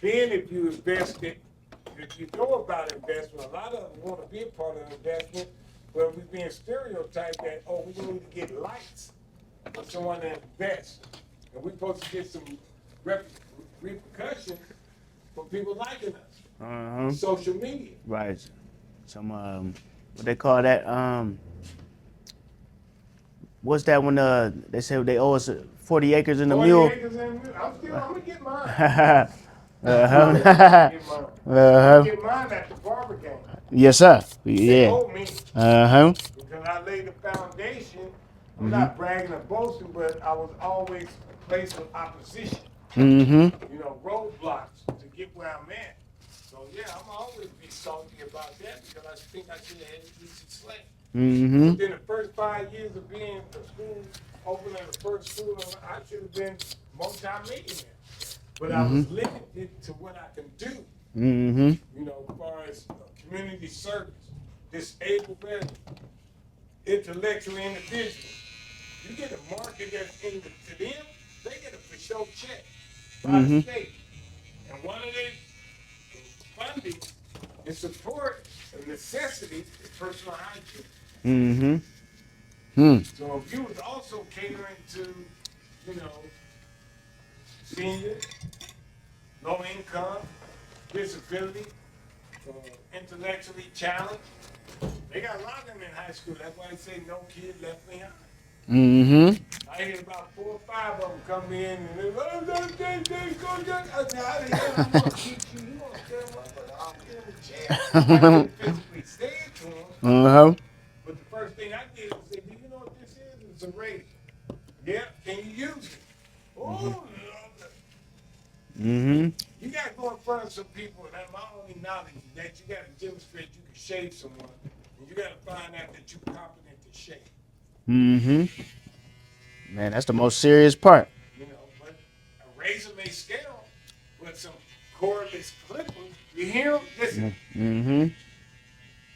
Then if you invest it, if you know about investment, a lot of them want to be a part of investment, but we're being stereotyped that, oh, we need to get likes for someone to invest. And we're supposed to get some repercussions from people liking us. Uh-huh. Social media. Right. Some what they call that? What's that when they say they owe us 40 acres in the 40 mule? acres in the I'm gonna get mine. Uh-huh. I'm gonna get mine. Uh-huh. Get mine at the barber game. Yes, sir. They Yeah. owe me Uh-huh. because I laid the foundation. I'm not bragging or boasting, but I was always a place of opposition. Mm-hmm. You know, roadblocks to get where I'm at. So yeah, I'm always be salty about that because I think I should have had a decent slate. Mm-hmm. Within the first 5 years of being a school, opening the first school, I should have been multi-millionaire. But I was limited to what I can do. Mm-hmm. You know, as far as community service, disabled veterans, intellectual individuals. You get a market that's in to them, they get a for sure check by the state. And one of their funding and support and necessity is personal hygiene. Mm-hmm. Hmm. So if you was also catering to, you know, seniors, low income, disability, intellectually challenged, they got a lot of them in high school. That's why they say no kid left behind. Mm-hmm. I hear about 4 or 5 of them come in and they're like, I'm gonna teach you, you won't tell what, but I'll get in the jail. I didn't physically say it to them, Uh-huh. but the first thing I did was say, do you know what this is? It's a razor. Yeah, can you use it? Oh, Lord. Mm-hmm. You got to go in front of some people, and my only knowledge is that you got to demonstrate you can shave someone, and you got to find out that you're competent to shave. Mm-hmm. Man, that's the most serious part. You know, but a razor may scare them, but some cordless clippers, you hear them? Listen. Mm-hmm.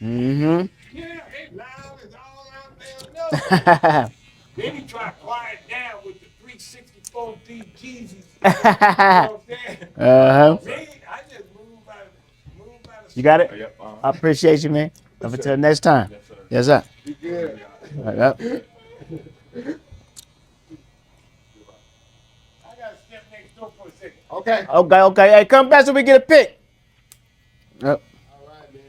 Mm-hmm. Yeah, they loud as all out there. No. Then he try to quiet down with the 364 DGs. You know what I'm saying? Uh-huh. Me, I just move by the You got it? street. Yep. I appreciate you, man. Up until next time. Yes, sir. You good? All right, yep. I gotta step next door for a second. Okay. Okay. Hey, come back so we get a pic. Yep. All right, man.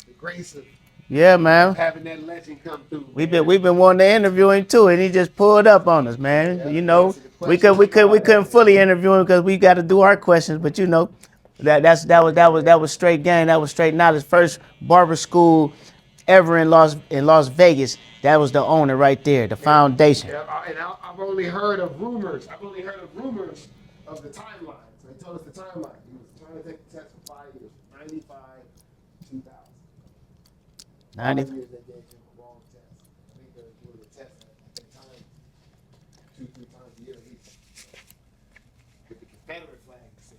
The grace of Yeah, man. having that legend come through. We've been wanting to interview him too, and he just pulled up on us, man. Yeah, You know, answer the we questions. couldn't fully interview him because we got to do our questions, but you know, that was straight game. That was straight knowledge. First barber school ever in Las Vegas. That was the owner right there, the foundation. Yeah, and I've only heard of rumors. I've only heard of rumors of the timeline. So he told us the timeline. He was trying to take the test for 5 years, 95, 2000. 90. 5 years they gave him a wrong test. I think they were doing the test at that time 2-3 times a year at least. With the Confederate flag said.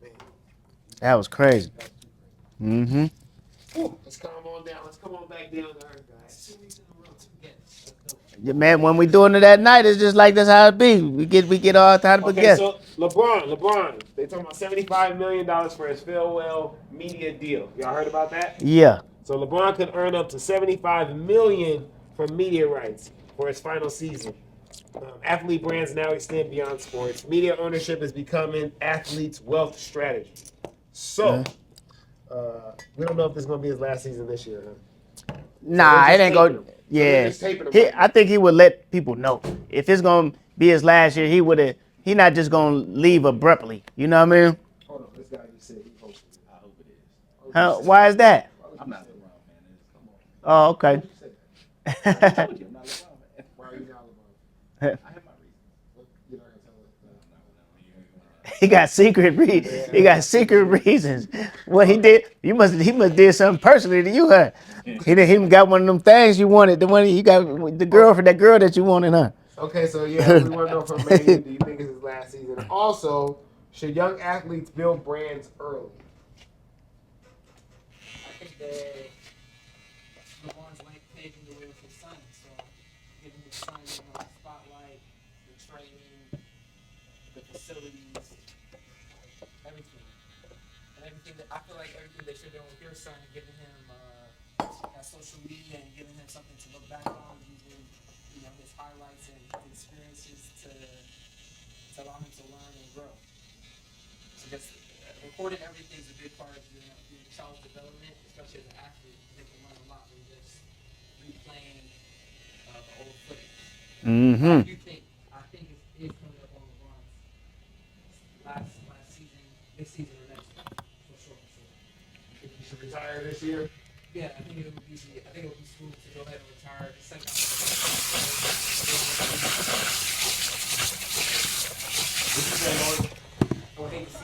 Man, That was crazy. that's too crazy. Mm-hmm. Whew, let's calm on down. Let's come on back down to earth, guys. 2 weeks in a row together. Let's go. Yeah, man, when we doing it at night, it's just like that's how it be. We get all type of Okay, guests. so LeBron, they talking about $75 million for his farewell media deal. Y'all heard about that? Yeah. So LeBron could earn up to $75 million for media rights for his final season. Athlete brands now extend beyond sports. Media ownership is becoming athletes' wealth strategy. So, we don't know if this is going to be his last season this year. Huh? Nah, they're it ain't just going. taping him. Yeah, They're just taping him. I think he would let people know if it's gonna be his last year. He would have. He not just gonna leave abruptly. You know what I mean? Hold on, this guy just said he hopes it is. I hope it is. Why is that? I'm not LeBron, man. Come on. Oh, okay. I told you I'm not LeBron, man. Why are you not LeBron? I have my reasons. You're not going to tell us. He got secret He got secret reasons. What he did? He must did something personally to you, huh? He got one of them things you wanted. The one you got the girl for that girl that you wanted, huh? Okay, so yeah, we want to know from Mayweather, do you think it's his last season? Also, should young athletes build brands early? I think that LeBron's like paving the way with his son, so giving his son, the spotlight, the training, the facilities, everything. And everything that I feel like everything that you're doing with your son, giving him that social media and giving him something to look back on, using his highlights and experiences to allow him to learn and grow. So just recording everything is a big part of your child's development, especially as an athlete. They can learn a lot from just replaying the old footage. Mm-hmm. I do think it is coming up on LeBron's last season, this season or next one, for sure. Think he should retire this year? Yeah, I think it would be smooth to go ahead and retire. Second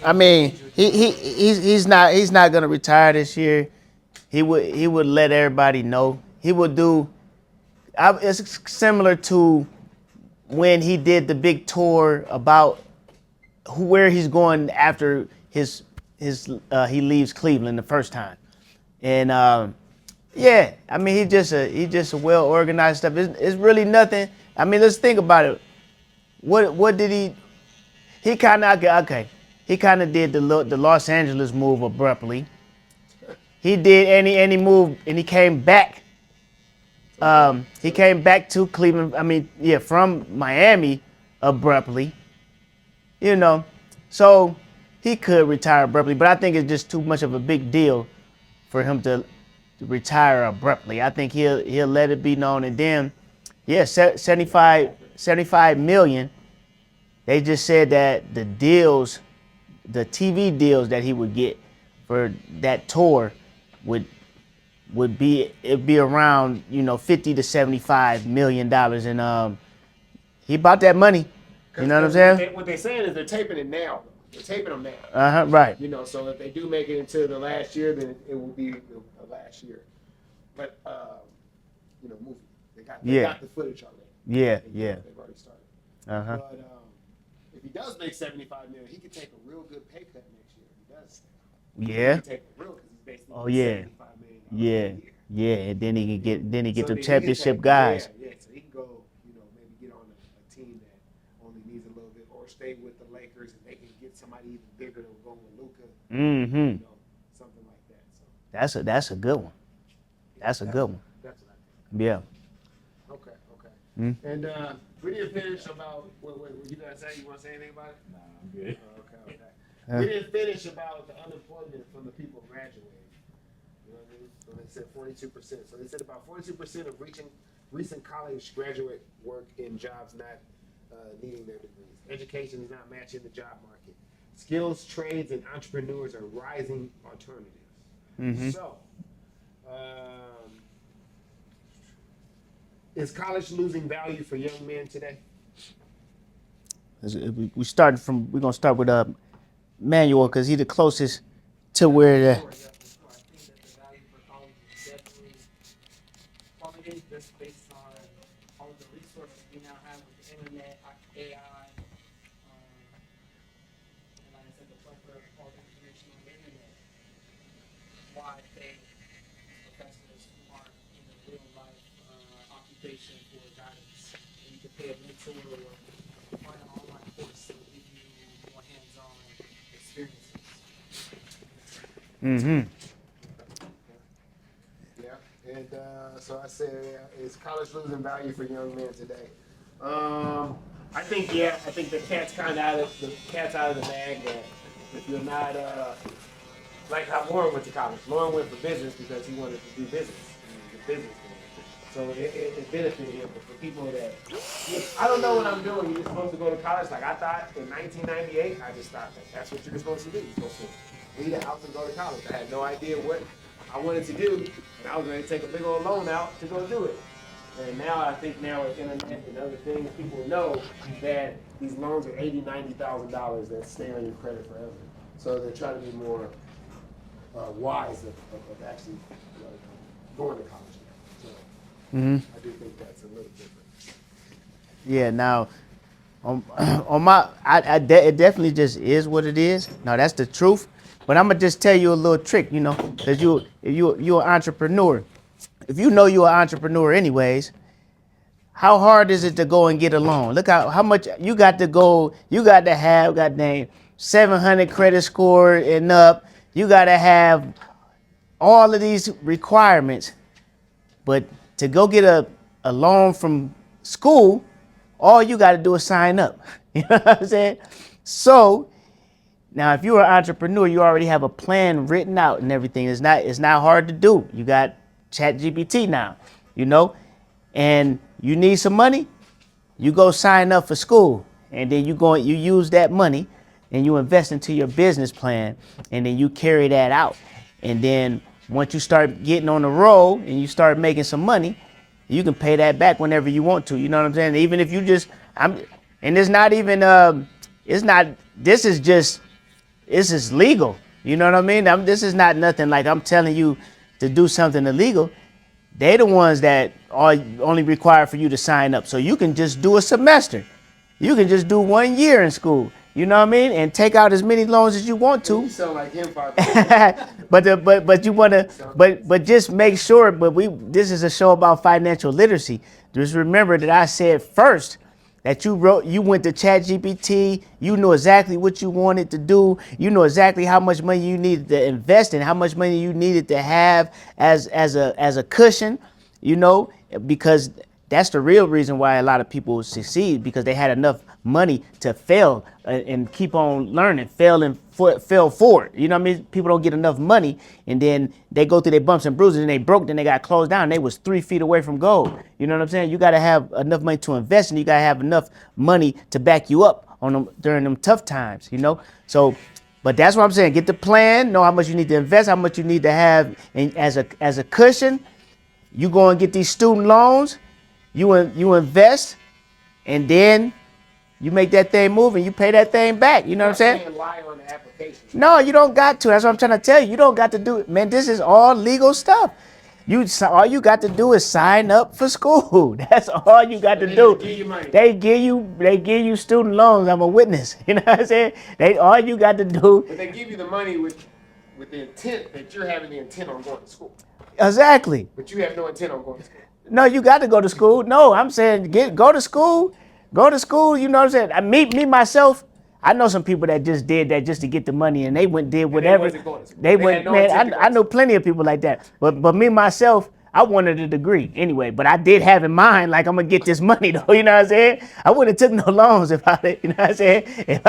I mean, he's not gonna retire this year. He would let everybody know. He would do. It's similar to when he did the big tour about where he's going after his he leaves Cleveland the first time, and yeah, I mean he's just a well organized stuff. It's really nothing. I mean, let's think about it. What did he? He kind of okay. He kind of did the Los Angeles move abruptly. He did any move, and he came back. He came back to Cleveland. I mean, yeah, from Miami abruptly. So he could retire abruptly, but I think it's just too much of a big deal for him to retire abruptly. I think he'll let it be known, and then, yeah, 75 million. They just said that the TV deals that he would get for that tour would be around 50 to 75 million dollars, and he bought that money. You know what I'm saying? What they're saying is they're taping it now. They're taping them now. Right. So if they do make it into the last year, then it will be the last year. But movie. They got the footage already. Yeah. They've already started. But if he does make 75 million, he could take a real good pay cut next year. If he does. Yeah. He can take a real because he's basically 75 million. Yeah, and then he get So the championship guys. Yeah, so he can go, maybe get on a team that only needs a little bit, or stay with the Lakers, and they can get somebody even bigger to go with Luka. Mm-hmm. Something like that. So That's a good one. That's a good one. that's what I think. Yeah. Okay. Mm-hmm. And we didn't finish about what you guys say. You want to say anything about it? Nah, I'm good. Okay. We didn't finish about the unemployment from the people graduating. You know what I mean? So they said 42%. So they said about 42% of recent college graduate work in jobs not needing their degrees. Education is not matching the job market. Skills, trades, and entrepreneurs are rising alternatives. Mm-hmm. So, is college losing value for young men today? We're gonna start with Manuel because he's the closest to where the. I think that the value for college is definitely plummeted just based on all the resources we now have with the internet, AI, and like I said, the plethora of all the information on the internet. Why pay professors who aren't in a real life occupation for guidance? And you can pay a mentor or find an online course that will give you more hands-on experiences. Mm-hmm. Yeah, and so I said, is college losing value for young men today? I think the cat's kind of out of the bag. That if you're not like how Lauren went to college. Lauren went for business because he wanted to do business. The business thing. So it benefited him. But for people that I don't know what I'm doing. You're supposed to go to college. Like I thought in 1998, I just thought that's what you're supposed to do. You're supposed to leave the house and go to college. I had no idea what I wanted to do, and I was ready to take a big old loan out to go do it. And now I think with internet and other things, people know that these loans are $80,000, $90,000 that stay on your credit forever. So they're trying to be more wise of actually going to college now. So I do think that's a little different. Yeah. Now, on my, it definitely just is what it is. Now that's the truth. But I'm gonna just tell you a little trick, because you're an entrepreneur. If you know you're an entrepreneur, anyways, how hard is it to go and get a loan? Look how much you got to go. You got to have goddamn 700 credit score and up. You got to have all of these requirements. But to go get a loan from school, all you got to do is sign up. You know what I'm saying? So now, if you're an entrepreneur, you already have a plan written out and everything. It's not hard to do. You got ChatGPT now, and you need some money. You go sign up for school, and then you use that money, and you invest into your business plan, and then you carry that out. And then once you start getting on the road and you start making some money, you can pay that back whenever you want to. You know what I'm saying? Even if you just, and it's not even, it's not. This is legal. You know what I mean? This is not nothing like I'm telling you to do something illegal. They the ones that are only required for you to sign up. So you can just do a semester. You can just do 1 year in school. You know what I mean? And take out as many loans as you want to. You sound like him, Father. but you wanna but just make sure. But this is a show about financial literacy. Just remember that I said first that you went to ChatGPT, you know exactly what you wanted to do, you know exactly how much money you needed to invest in, how much money you needed to have as a cushion, because that's the real reason why a lot of people succeed, because they had enough money to fail and keep on learning, fail forward. You know what I mean? People don't get enough money, and then they go through their bumps and bruises, and they broke, then they got closed down. They was 3 feet away from gold. You know what I'm saying? You got to have enough money to invest, and you got to have enough money to back you up on them during them tough times. So. But that's what I'm saying. Get the plan. Know how much you need to invest, how much you need to have as a cushion. You go and get these student loans. You invest, and then you make that thing move and you pay that thing back. You know what I'm saying? Lie on the application. No, you don't got to. That's what I'm trying to tell you. You don't got to do it, man. This is all legal stuff. All you got to do is sign up for school. That's all you got to do. Give you money. They give you student loans. I'm a witness. You know what I'm saying? All you got to do. But they give you the money with the intent that you're having the intent on going to school. Exactly. But you have no intent on going to school. No, you got to go to school. No, I'm saying go to school. Go to school. You know what I'm saying? Me myself. I know some people that just did that just to get the money, and they did whatever. wasn't going to school. They They went. had no Man, intent to go I to know plenty of people like that. But me myself, I wanted a degree anyway. But I did have in mind, like, I'm gonna get this money though. You know what I'm saying? I wouldn't have took no loans if I, you know what I'm saying? If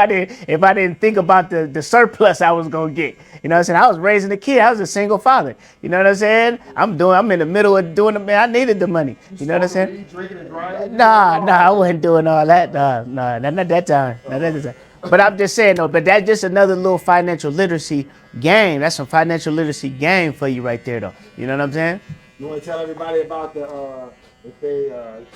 I didn't think about the surplus I was gonna get. You know what I'm saying? I was raising a kid. I was a single father. You know what I'm saying? I'm in the middle of doing the, man. I needed the money. You know what I'm saying? Drinking and driving? Nah, I wasn't doing all that. Nah, not that time. Not that time. But I'm just saying though, but that's just another little financial literacy game. That's some financial literacy game for you right there though. You know what I'm saying? You want to tell everybody about if they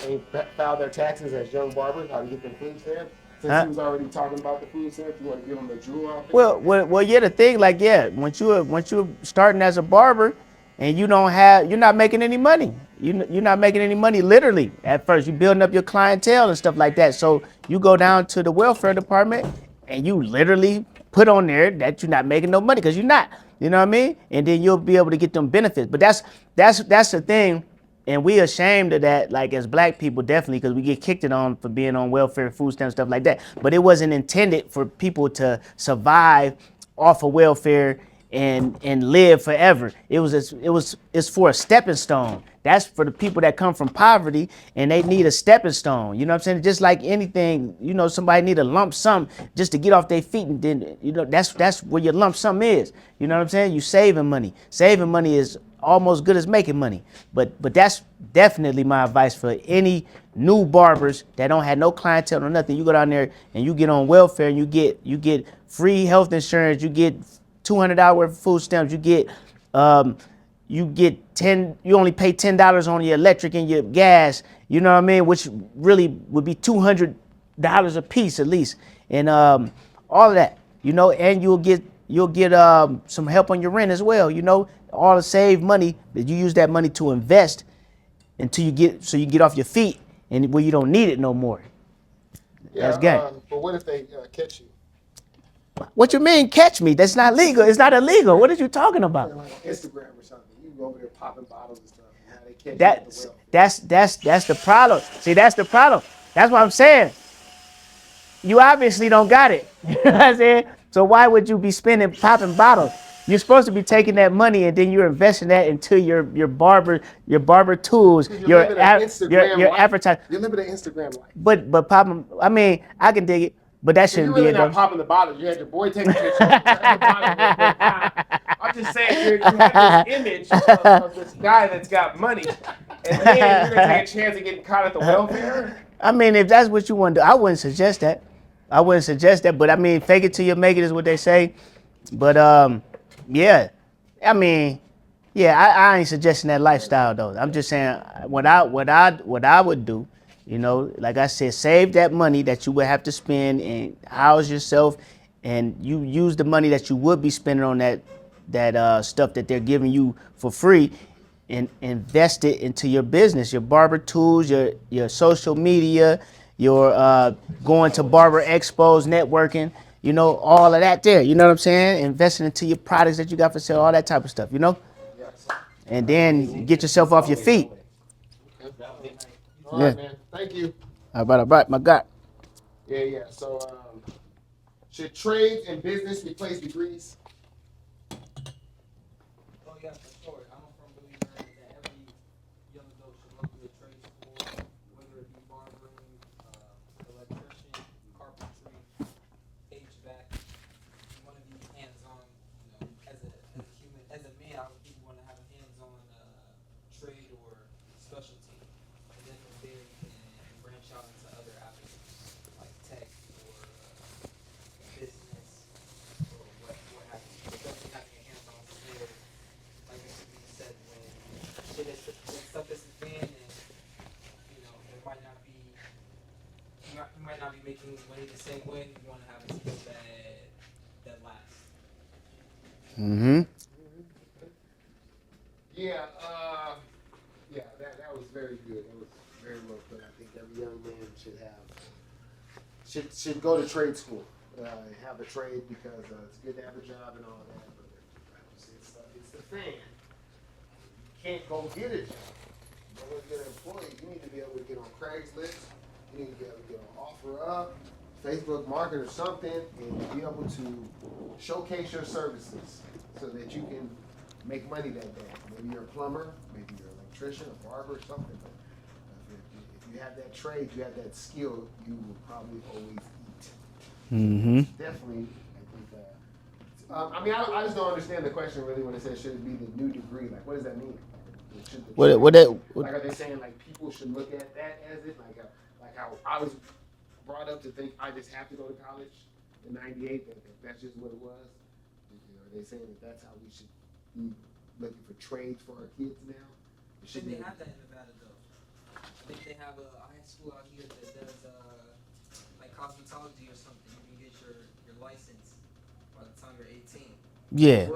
ain't filed their taxes as young barbers, how to get them food stamps? Since he was already talking about the food stamps, you want to give them the jewel out there? Well, yeah. The thing, like, yeah, once you're starting as a barber, and you're not making any money. You're not making any money literally at first. You're building up your clientele and stuff like that. So you go down to the welfare department, and you literally put on there that you're not making no money because you're not. You know what I mean? And then you'll be able to get them benefits. But that's the thing. And we ashamed of that, like, as black people, definitely, because we get kicked it on for being on welfare, food stamps, stuff like that. But it wasn't intended for people to survive off of welfare and live forever. It's for a stepping stone. That's for the people that come from poverty and they need a stepping stone. You know what I'm saying? Just like anything, somebody need a lump sum just to get off their feet, and then that's where your lump sum is. You know what I'm saying? You saving money. Saving money is almost good as making money. But that's definitely my advice for any new barbers that don't have no clientele or nothing. You go down there and you get on welfare, and you get free health insurance, you get $200 worth of food stamps, you only pay $10 on your electric and your gas, you know what I mean, which really would be $200 a piece at least, and all of that, and you'll get some help on your rent as well, all the saved money that you use that money to invest until you get off your feet, and where you don't need it no more. That's game. But what if they catch you? What you mean catch me? That's not legal. It's not illegal. What are you talking about? Like on Instagram or something. You go over there popping bottles and stuff. And now they catch you at That's the well. that's the problem. See, that's the problem. That's what I'm saying. You obviously don't got it. You know what I'm saying? So why would you be spending popping bottles? You're supposed to be taking that money and then you're investing that into your barber tools, You're living an Instagram your life. advertising. You're living an Instagram life. But popping, I mean, I can dig it, but that shouldn't You're be really it not though. popping the bottles. You had your boy take a picture, turn the bottle real quick, pop. I'm just saying, you have this image of this guy that's got money, and then you're gonna take a chance of getting caught at the welfare. I mean, if that's what you want to do, I wouldn't suggest that. I wouldn't suggest that, but I mean, fake it till you make it is what they say. But yeah, I mean, yeah, I ain't suggesting that lifestyle though. I'm just saying what I would do, you know, like I said, save that money that you would have to spend and house yourself, and you use the money that you would be spending on that stuff that they're giving you for free, and invest it into your business, your barber tools, your social media, your going to barber expos, networking, you know, all of that there. You know what I'm saying? Investing into your products that you got for sale, all that type of stuff, you know? And then get yourself off your feet. All right, man. Thank you. All right, my God. Yeah. So, should trades and business replace degrees? Oh yeah, for sure. I'm a firm believer that every young adult should go through a trade school, whether it be barbering, electrician, carpentry, HVAC. You want to be hands-on, you know, as a human, as a man. I would think you want to have a hands-on trade or specialty, and then from there you can branch out into other avenues like tech or business or what have you. But definitely having a hands-on skill, like Mr. B said, when when stuff is thin and you know there might not be you might not be making money the same way. You want to have a skill that lasts. Mm-hmm. Yeah, that was very good. That was very well put. I think every young man should go to trade school, have a trade because it's good to have a job and all that. But it's the thing. You can't go get a job. You want to get an employee. You need to be able to get on Craigslist. You need to be able to get on OfferUp, Facebook Market or something, and be able to showcase your services so that you can make money that day. Maybe you're a plumber, maybe you're an electrician, a barber, something. But if you have that trade, you have that skill, you will probably always eat. Mm-hmm. Definitely, I think. I mean, I just don't understand the question really when it says should it be the new degree? Like, what does that mean? Like, are they saying like people should look at that as it like how I was brought up to think I just have to go to college in '98? That that's just what it was. You know, are they saying that that's how we should be looking for trades for our kids now? I think they have that in Nevada though. I think they have a high school out here that does like cosmetology or something. You can get your license by the time you're 18. Yeah.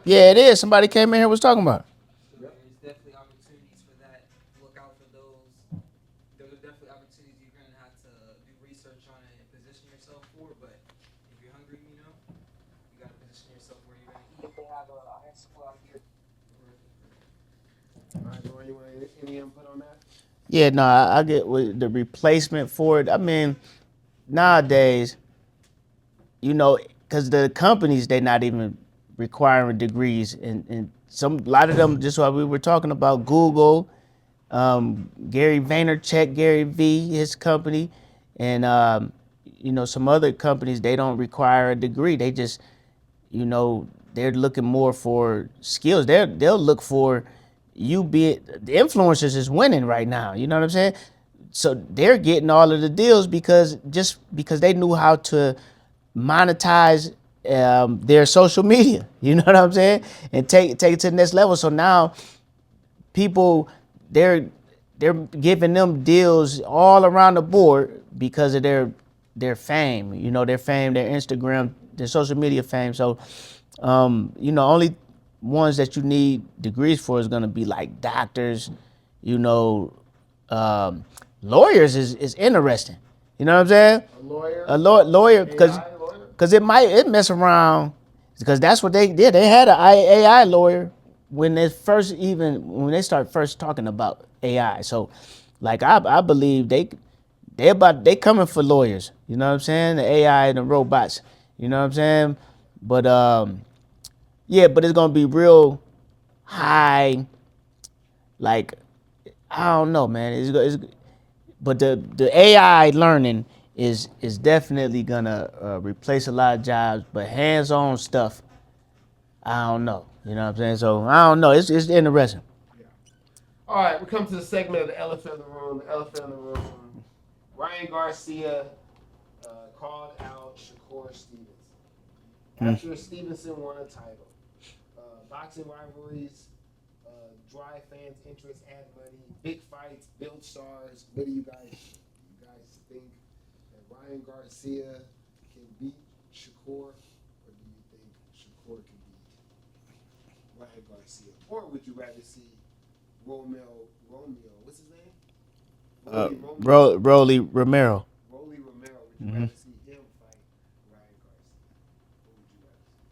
Yeah, it is. Somebody came in here was talking about it. So there's definitely opportunities for that. Look out for those. Those are definitely opportunities you're gonna have to do research on and position yourself for. But if you're hungry, you know, you gotta position yourself where you're gonna eat. They have a high school out here. All right, Lauren, you want any input on that? Yeah, no, I get the replacement for it. I mean, nowadays, you know, because the companies, they're not even requiring degrees, and a lot of them, just what we were talking about, Google, Gary Vaynerchuk, Gary V, his company, and you know, some other companies, they don't require a degree. They just, you know, they're looking more for skills. They'll look for you be the influencers is winning right now. You know what I'm saying? So they're getting all of the deals because they knew how to monetize their social media. You know what I'm saying? And take it to the next level. So now people they're giving them deals all around the board because of their fame. You know, their fame, their Instagram, their social media fame. So you know, only ones that you need degrees for is gonna be like doctors, you know, lawyers is interesting. You know what I'm saying? A lawyer, Lawyer, because AI lawyer. it mess around, because that's what they did. They had an AI lawyer when when they start first talking about AI. So, like I believe they coming for lawyers. You know what I'm saying? The AI and the robots. You know what I'm saying? But yeah, but it's gonna be real high. Like I don't know, man. But the AI learning is definitely gonna replace a lot of jobs. But hands-on stuff, I don't know. You know what I'm saying? So I don't know. It's interesting. Yeah. All right, we come to the segment of the elephant in the room. The elephant in the room. Ryan Garcia called out Shakur Stevenson after Stevenson won a title. Boxing rivalries drive fans' interest, add money, big fights, build stars. What do you guys think that Ryan Garcia can beat Shakur, or do you think Shakur can beat Ryan Garcia, or would you rather see Romeo? What's his name? Rolly Romero. Rolly Romero. Would you rather see him fight Ryan Garcia? What would you rather see?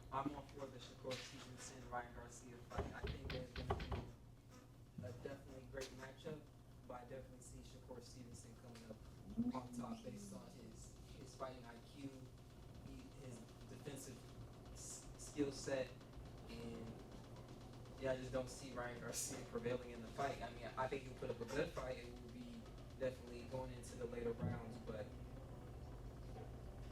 I'm all for the Shakur Stevenson Ryan Garcia fight. I think there's going to be a definitely great matchup, but I definitely see Shakur Stevenson coming up on top based on his fighting IQ, his defensive skill set, and yeah, I just don't see Ryan Garcia prevailing in the fight. I mean, I think he'll put up a good fight. It will be definitely going into the later rounds, but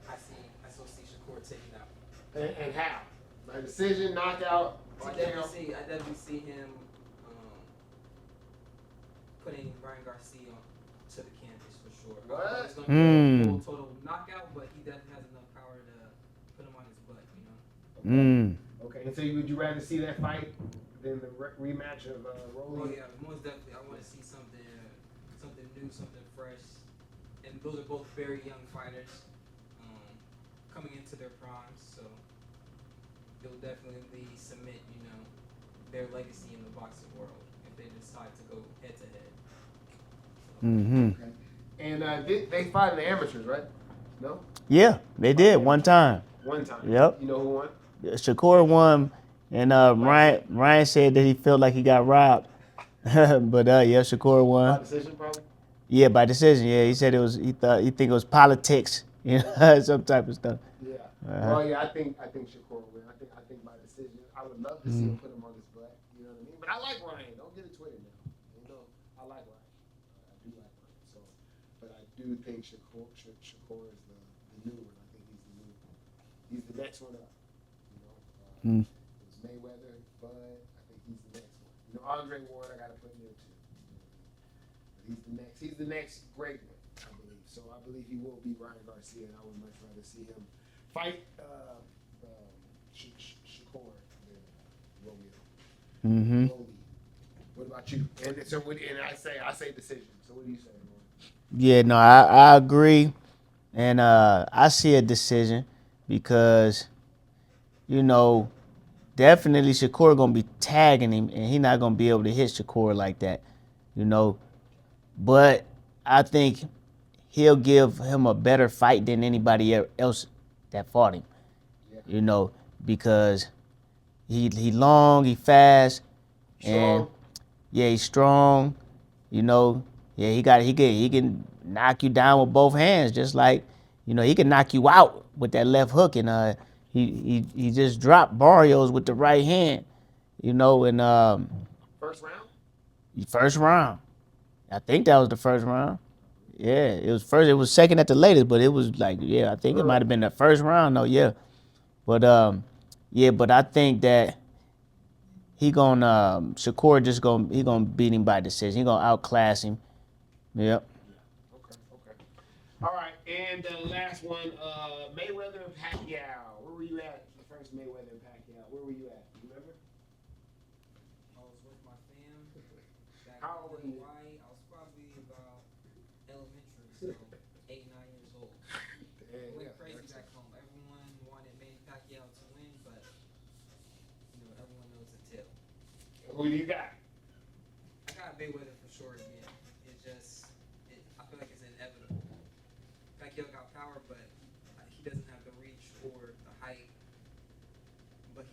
I still see Shakur taking out. And how? By decision, knockout, I definitely see him putting Ryan Garcia to the canvas for sure. What? It's going to be a full total knockout, but he definitely has enough power to put him on his butt, you know? Okay, and so would you rather see that fight than the rematch of Rolly? Oh yeah, most definitely. I want to see something new, something fresh. And those are both very young fighters, coming into their primes, so they'll definitely cement, you know, their legacy in the boxing world if they decide to go head to head. Okay. And they fought in the amateurs, right? No? Yeah, they did one time. One time. Yep. You know who won? Shakur won, and Ryan said that he felt like he got robbed. But yeah, Shakur By won. decision, probably? Yeah, by decision. Yeah, he said he think it was politics, you know, some type of stuff. Yeah. Well, yeah, I think Shakur will win. I think by decision. I would love to see him put him on his butt. You know what I mean? But I like Ryan. Don't get it twisted now. You know, I like Ryan. I do like Ryan. So, but I do think Shakur is the new one. I think he's the new one. He's the next one up. You know, it was Mayweather, Bud. I think he's the next one. You know, Andre Ward, I got to put in there too. But he's the next. He's the next great one, I believe. So I believe he will beat Ryan Garcia, and I would much rather see him fight Shakur than Romeo. Rolly. What about you? And so, I say decision. So what do you say, Lauren? Yeah, no, I agree, and I see a decision because, you know, definitely Shakur gonna be tagging him, and he not gonna be able to hit Shakur like that, you know. But I think he'll give him a better fight than anybody else that fought him, you know, because he long, he fast, and Strong. yeah, he's strong, you know. Yeah, he can knock you down with both hands, just like, you know, he can knock you out with that left hook, and he just dropped Barrios with the right hand, you know, and First round? first round. I think that was the first round. Yeah, it was first. It was second at the latest, but it was like, yeah, I think it might have been the first round though. Yeah, but yeah, but I think that Shakur he gonna beat him by decision. He gonna outclass him. Yep. Okay. All right, and the last one, Mayweather and Pacquiao. Where were you at? The first Mayweather and Pacquiao. Where were you at? You remember? I was with my fam back How old were in you? Hawaii. I was probably about elementary, so 8, 9 years old. It went crazy back home. Everyone wanted Manny Pacquiao to win, but you know everyone knows the tale. Who do you got? I got Mayweather for sure again.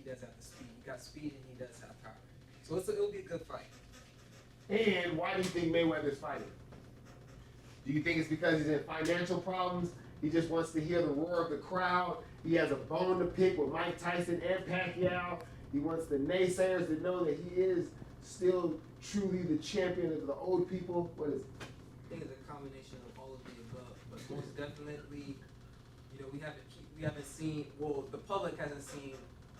does have the speed. He got speed and he does have power. So it'll be a good fight. And why do you think Mayweather's fighting? Do you think it's because he's in financial problems? He just wants to hear the roar of the crowd. He has a bone to pick with Mike Tyson and Pacquiao. He wants the naysayers to know that he is still truly the champion of the old people. What is it? I think it's a combination of all of the above, but most definitely, you know, we haven't seen. Well, the public hasn't seen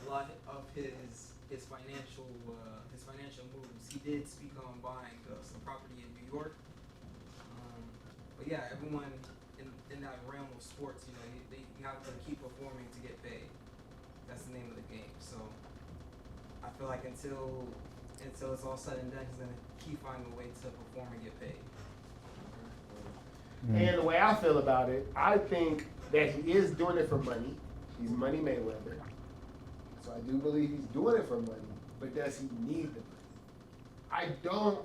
a lot of his financial moves. He did speak on buying some property in New York. But yeah, everyone in that realm of sports, you know, you have to keep performing to get paid. That's the name of the game. So I feel like until it's all said and done, he's gonna keep finding a way to perform and get paid. And the way I feel about it, I think that he is doing it for money. He's Money Mayweather. So I do believe he's doing it for money. But does he need the money? I don't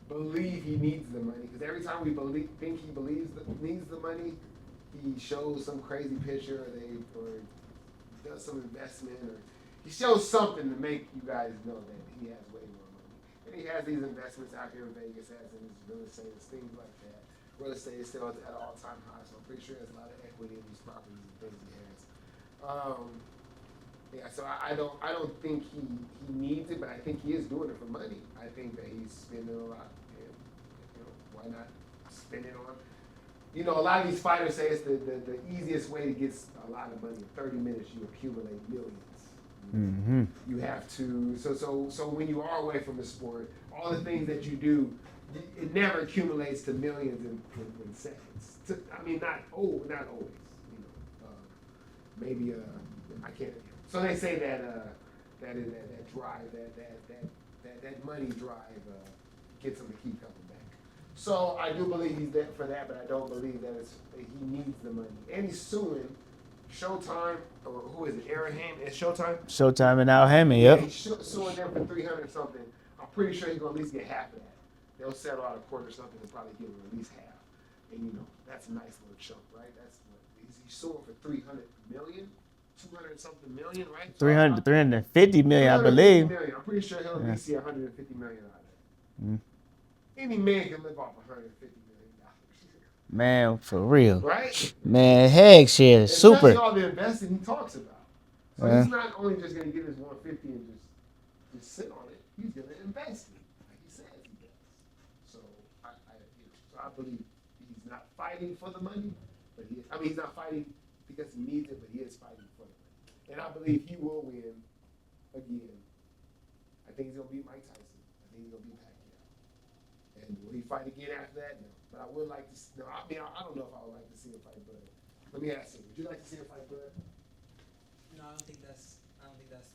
believe he needs the money, because every time we think he needs the money, he shows some crazy picture or does some investment, or he shows something to make you guys know that he has way more money. And he has these investments out here in Vegas, has in his real estate, things like that. Real estate is still at an all-time high, so I'm pretty sure he has a lot of equity in these properties and things he has. Yeah, so I don't think he needs it, but I think he is doing it for money. I think that he's spending a lot. And, you know, why not spend it on? You know, a lot of these fighters say it's the easiest way to get a lot of money. In 30 minutes, you accumulate millions. Mm-hmm. You have to. So when you are away from the sport, all the things that you do, it never accumulates to millions in seconds. I mean, not always. You know, maybe I can't. So they say that drive, that money drive gets him to keep coming back. So I do believe he's there for that, but I don't believe that he needs the money. And he's suing Showtime, or who is it? Aaron Hamm and Showtime. Showtime and Al Hammond, yep. Yeah, he's suing them for 300 something. I'm pretty sure he's gonna at least get half of that. They'll settle out a quarter or something and probably give him at least half. And you know, that's a nice little chunk, right? That's what he's suing for 300 million. 200 something million, right? 350 million, I believe. Million. I'm pretty sure he'll at least see 150 million out of it. Any man can live off 150 million dollars. Man, for real. Right? Man, heck shit, super. Especially all the investing he talks about. So he's not only just gonna get his 150 and just sit on it. He's gonna invest it, like he says he does. So I believe he's not fighting for the money, but he's not fighting because he needs it, but he is fighting for it. And I believe he will win again. I think he's going to beat Mike Tyson. I think he's going to beat Pacquiao. And will he fight again after that? No. But I would like to see, no, I mean, I don't know if I would like to see him fight Bud. Let me ask you, would you like to see him fight Bud? No, I don't think that's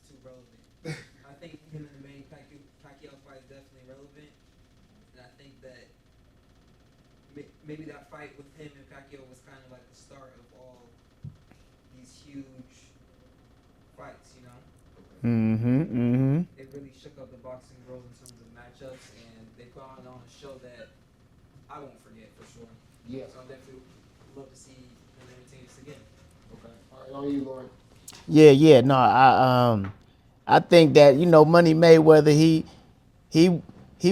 too relevant. I think him and the main Pacquiao fight is definitely relevant. And I think that maybe that fight with him and Pacquiao was kind of like the start of all these huge fights, you know? It really shook up the boxing world in terms of matchups, and they put on a show that I won't forget for sure. Yeah. So I definitely love to see him entertain us again. Okay. All right, on you, Lauren. Yeah. No, I think that, you know, Money Mayweather, he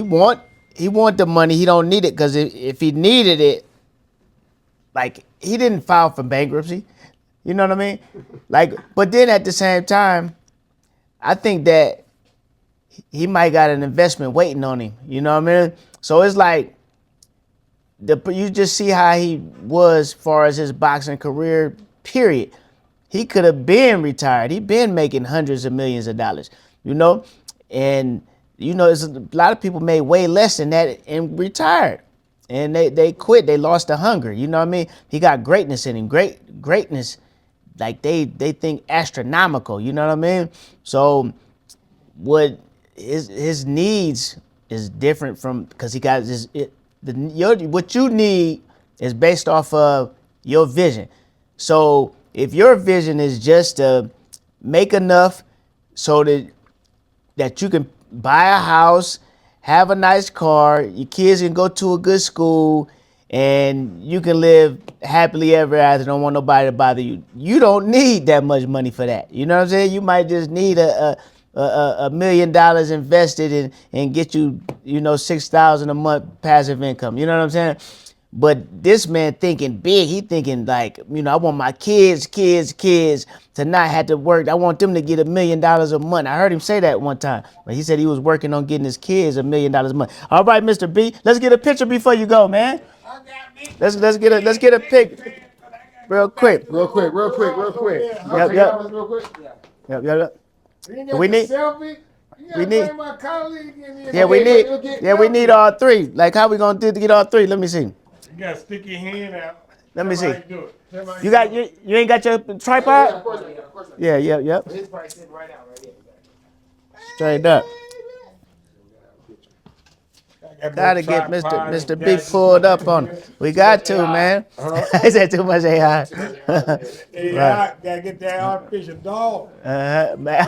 want the money. He don't need it, because if he needed it, like, he didn't file for bankruptcy. You know what I mean? Like, but then at the same time, I think that he might got an investment waiting on him. You know what I mean? So it's like, you just see how he was as far as his boxing career, period. He could have been retired. He been making hundreds of millions of dollars, you know? And, you know, there's a lot of people made way less than that and retired. And they quit. They lost the hunger. You know what I mean? He got greatness in him. Greatness, like they think astronomical. You know what I mean? So what his needs is different from, because he got what you need is based off of your vision. So if your vision is just to make enough so that you can buy a house, have a nice car, your kids can go to a good school, and you can live happily ever after. Don't want nobody to bother you. You don't need that much money for that. You know what I'm saying? You might just need $1 million invested and get you, 6,000 a month passive income. You know what I'm saying? But this man thinking big. He thinking like, I want my kids to not have to work. I want them to get $1 million a month. I heard him say that one time, but he said he was working on getting his kids $1 million a month. All right, Mr. B, let's get a picture before you go, man. Let's get a pic real quick. Real quick. Yep. Real quick. Yep. You got We the need- selfie? You gotta we need- bring my colleague in here. Yeah, we need all three. Like, how we gonna do to get all three? Let me see. You gotta stick your hand out. Let me Tell me see. how you do it. Tell me how You got do it. you ain't got your Of tripod? course I do. Yeah. Yep. His price sitting right out right here. Straight up. I got Gotta my get tripod Mr. and Big gadgets pulled up up on here. it. We got to, AI. man. I said too much AI. Yeah, gotta get that artificial dog. Man.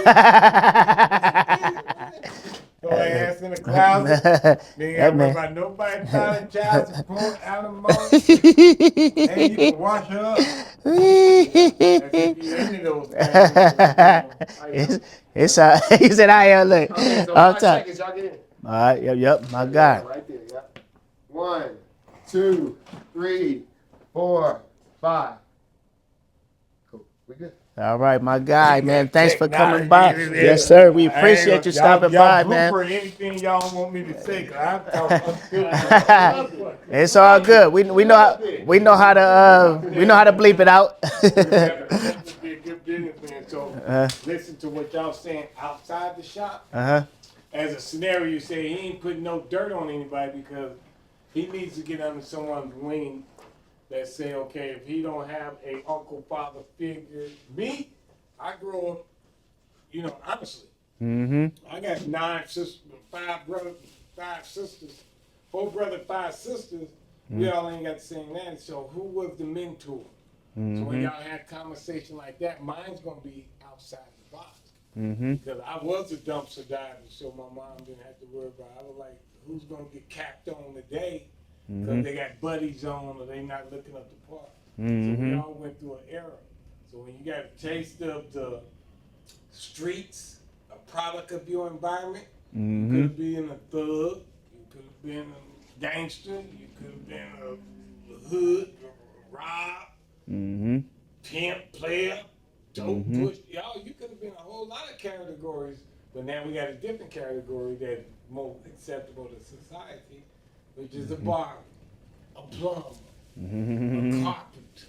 Throw their ass in the closet. They That ain't gotta worry man. about nobody filing child support, alimony, and you can wash her up. That's if you into those things. He said, I look. Okay, so All 5 time. seconds, y'all get in. All right, yep, my Yeah, guy. right there, yep. 1, 2, 3, 4, 5. Cool. We good? All right, my guy, man. Thanks for coming Technology, by. yeah. Yes, sir. We I ain't appreciate gonna- you stopping y'all by, man. blooper anything y'all want me to say, 'cause I talk unfiltered. It's all good. We know how to bleep it out. Definitely be a good businessman. So listen to what y'all saying outside the shop. As a scenario, you say he ain't putting no dirt on anybody because he needs to get under someone's wing that say, okay, if he don't have a uncle, father figure, me, I grew up, honestly. I got 9 sisters, 5 brothers, 5 sisters, 4 brothers, 5 sisters. We all ain't got the same name. So who was the mentor? So when y'all had a conversation like that, mine's gonna be outside the box. Because I was a dumpster diver, so my mom didn't have to worry about it. I was like, who's gonna get capped on today? Because they got buddies on or they not looking up the park. So we all went through an era. So when you got a taste of the streets, a product of your environment, you could have been a thug, you could have been a gangster, you could have been a hood, rob, pimp, player, dope push. Y'all, you could have been a whole lot of categories, but now we got a different category that's more acceptable to society, which is a barber, a plumber, a carpenter,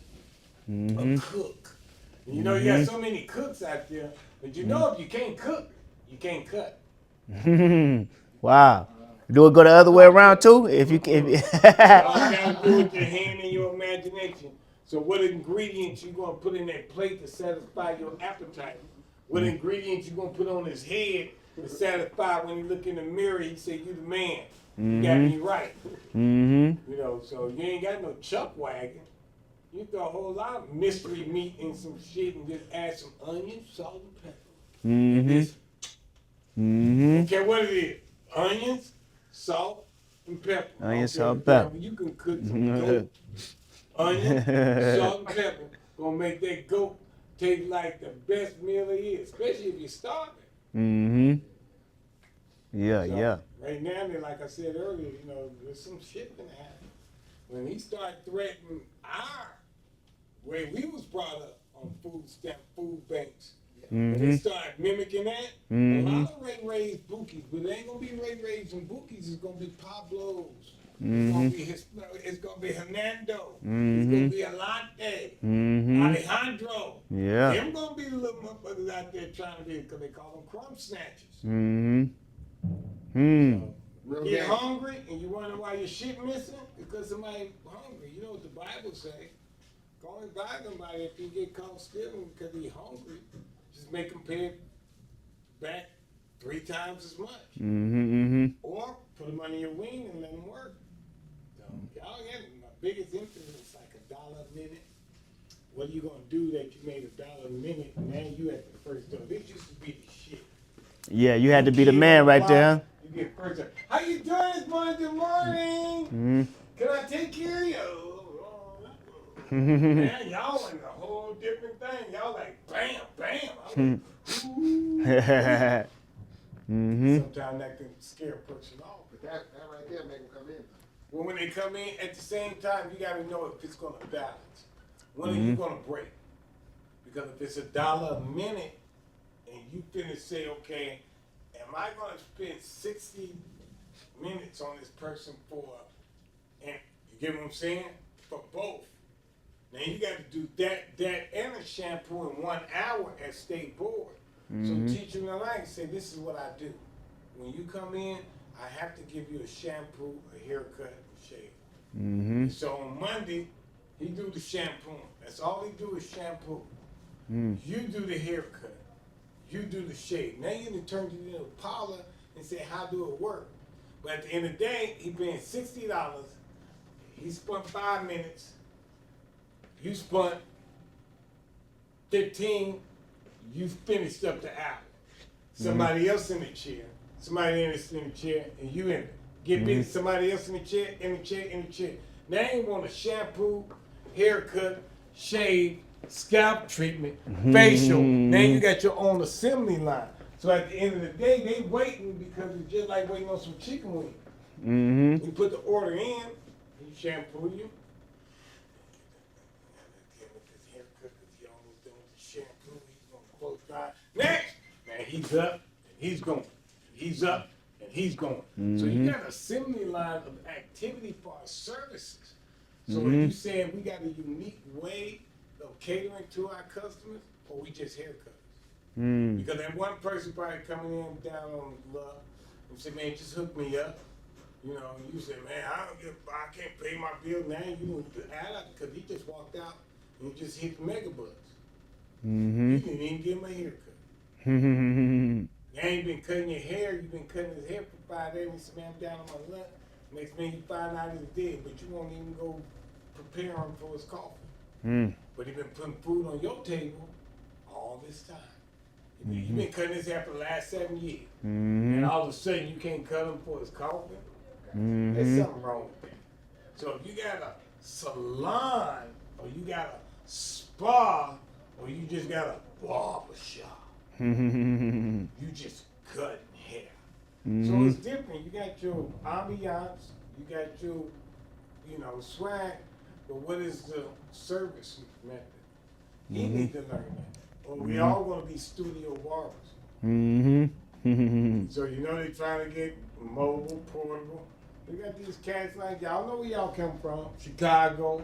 a cook. And you got so many cooks out there, but if you can't cook, you can't cut. Wow. Do it go the other way around too? If you can. All you gotta do with your hand and your imagination. So what ingredients you gonna put in that plate to satisfy your appetite? What ingredients you gonna put on his head to satisfy when he look in the mirror, he say, you the man. You got me right. So you ain't got no chuck wagon. You throw a whole lot of mystery meat in some shit and just add some onion, salt, and pepper. Don't care what it is. Onions, salt, and pepper. Onion, salt, Okay, pepper. You can cook some goat. Onion, salt, and pepper. Gonna make that goat taste like the best meal it is, especially if you're starving. Yeah. Right now, like I said earlier, there's some shit gonna happen. When he started threatening our way we was brought up on food stamp, food banks, when he started mimicking that, a lot of raised bookies, but it ain't gonna be raised in bookies. It's gonna be Pablo's. It's gonna be Hernando. It's gonna be Alante, Alejandro. Yeah. Them gonna be the little motherfuckers out there trying to be, because they call them crumb snatchers. Real Get game. hungry and you wonder why your shit missing? Because somebody hungry. You know what the Bible say? Go and buy somebody if you get caught stealing because he hungry. Just make him pay it back 3 times as much. Or put him under your wing and let him work. So y'all get my biggest influence is like $1 a minute. What are you gonna do that you made $1 a minute and now you at the first door? This used to be the shit. Yeah, you had to be the man right there. You get first. How you doing this morning? Good morning. Can I take care of you? Man, y'all in a whole different thing. Y'all like bam, bam. I'm like, ooh. Sometimes that can scare a person off. But that right there make them come in. Well, when they come in, at the same time, you got to know if it's going to balance. When are you going to break? Because if it's $1 a minute, and you finna say, okay, am I going to spend 60 minutes on this person for, and you get what I'm saying? For both. Now you got to do that, and a shampoo in 1 hour at State Board. So teach them the language. Say, this is what I do. When you come in, I have to give you a shampoo, a haircut, and shave. So on Monday, he do the shampoo. That's all he do is shampoo. You do the haircut. You do the shave. Now you done turned it into a parlor and say, how do it work? But at the end of the day, he paying $60. He spent 5 minutes. You spent 15. You finished up the hour. Somebody else in the chair. Somebody in the chair, and you in it. Get busy. Somebody else in the chair, in the chair, in the chair. Now you want a shampoo, haircut, shave, scalp treatment, facial. Now you got your own assembly line. So at the end of the day, they waiting because it's just like waiting on some chicken wings. You put the order in, he shampoo you. Next! Man, he's up, and he's going. He's up, and he's going. So you got an assembly line of activity for our services. So when you saying we got a unique way of catering to our customers, or we just haircutters? Because that one person probably coming in down on luck and say, man, just hook me up. You know, and you say, man, I can't pay my bill now. You add up because he just walked out and he just hit the megabuzz. You didn't even give him a haircut. You ain't been cutting your hair, you've been cutting his hair for 5 days, and say, man, I'm down on my luck. Next thing you find out he's dead, but you won't even go prepare him for his coffin. But he been putting food on your table all this time. You've been cutting his hair for the last 7 years. And all of a sudden you can't cut him for his coffin? There's something wrong with that. So if you got a salon, or you got a spa, or you just got a barbershop, you just cutting hair. So it's different. You got your ambiance, you got your, swag, but what is the service method? He need to learn that. Or we all want to be studio barbers. So they're trying to get mobile, portable. We got these cats like y'all know where y'all come from. Chicago,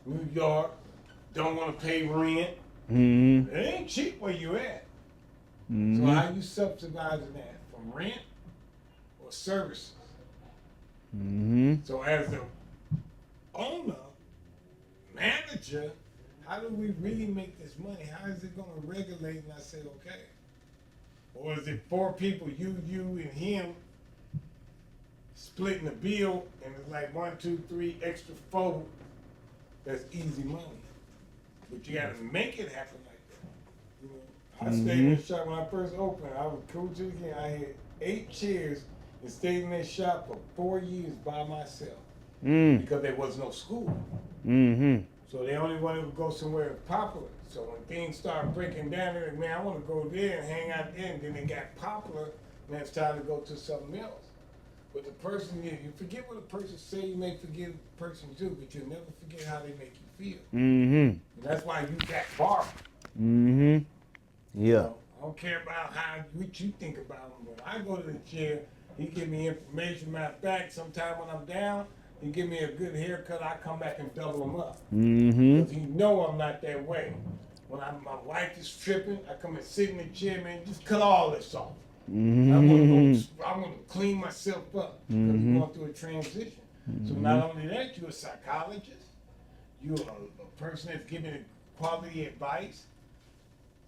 New York, don't want to pay rent. It ain't cheap where you at. So how you subsidizing that? From rent or services? So as the owner, manager, how do we really make this money? How is it going to regulate and I say, okay? Or is it 4 people, you, and him, splitting the bill, and it's like 1, 2, 3, extra 4, that's easy money. But you got to make it happen like that. I stayed in the shop when I first opened. I was cool to the game. I had 8 chairs and stayed in that shop for 4 years by myself because there was no school. So they only wanted to go somewhere popular. So when things started breaking down, they're like, man, I want to go there and hang out there. And then they got popular, and it's time to go to something else. But the person, you forget what a person say, you may forget what the person do, but you'll never forget how they make you feel. And that's why you got barber. Yeah. I don't care about what you think about him. When I go to the chair, he give me information. Matter of fact, sometime when I'm down, he give me a good haircut. I come back and double him up. Because he know I'm not that way. When my wife is tripping, I come and sit in the chair, man, just cut all this off. I want to clean myself up because we're going through a transition. So not only that, you're a psychologist. You're a person that's giving quality advice.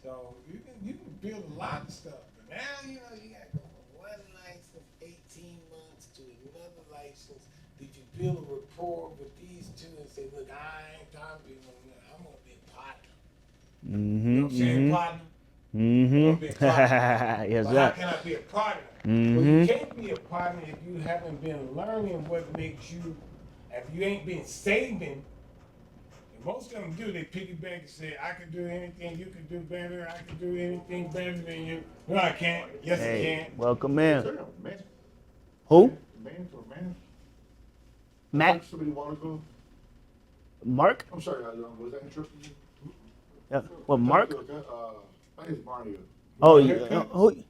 So you can build a lot of stuff. But now, you got to go from one license, 18 months, to another license. Did you build a rapport with these two and say, look, I ain't trying to be one of them. I'm going to be a partner. You know what I'm saying, partner? I'm going to be a partner. Yes, But how can I be a partner? Well, you can't be a partner if you haven't been learning what makes you if you ain't been saving, and most of them do, they piggyback and say, I can do anything, you can do better, I can do anything better than you. No, I can't. Yes, I Hey, can. welcome in. Man, Who? man, for man. Matt? Somebody want to go? Mark? I'm sorry, was that interesting? Yeah. What, Mark? My name's Mario. Oh, Want a yeah. haircut? Who? Yeah.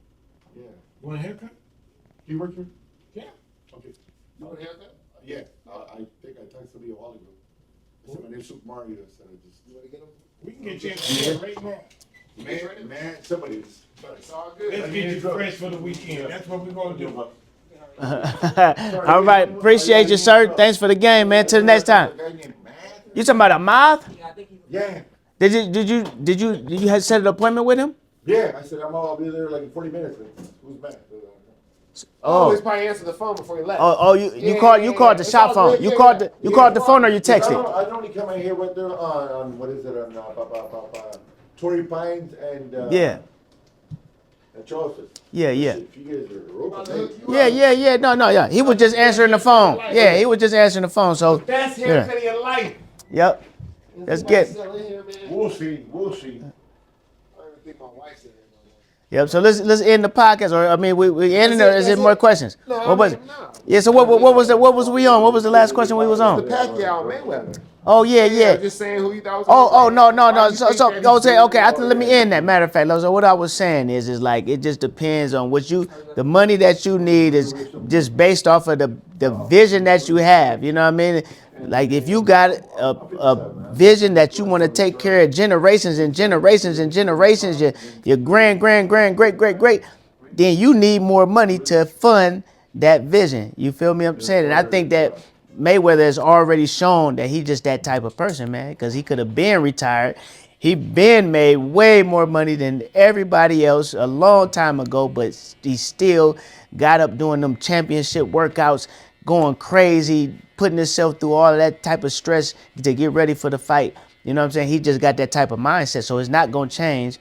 You want a haircut? Do you work here? Yeah. Okay. You want a haircut? Yeah. I think I texted somebody a while ago. I said my name's Super Mario. I said I just. You want to get him? We can get you in there right now. Man, somebody. It's all good. Let's get you fresh for the weekend. That's what we're going to do. All right. Appreciate you, sir. Thanks for the game, man. Till the next time. You talking about a moth? Yeah. Did you have set an appointment with him? Yeah. I said I'll be there like in 40 minutes. Who's Matt? Oh, he's probably answered the phone before he left. You called the shop phone. You called the phone or you texted? I normally come in here with them on what is it on Torrey Pines and and Charleston. Yeah. If you guys are open, Yeah. No. He was just answering the phone. Yeah, he was just answering the phone. So Best haircut of your life. Yep. Let's get. We'll see. I don't even think my wife's in there. Yep. So let's end the podcast, or I mean, we ending there. Is there more questions? No, What was it? no. Yeah. So what was we on? What was the last question we was The on? Pacquiao Mayweather. Oh yeah. I was just saying who you thought was. No. Why you think that he's Okay. I doing think let me end that. Matter of fact, so what I was saying is like it just depends on the money that you need is just based off of the vision that you have. You know what I mean? Like if you got a vision that you want to take care of generations and generations and generations, your great, then you need more money to fund that vision. You feel me? I'm saying, and I think that Mayweather has already shown that he's just that type of person, man, because he could have been retired. He been made way more money than everybody else a long time ago, but he still got up doing them championship workouts, going crazy, putting himself through all of that type of stress to get ready for the fight. You know what I'm saying? He just got that type of mindset, so it's not gonna change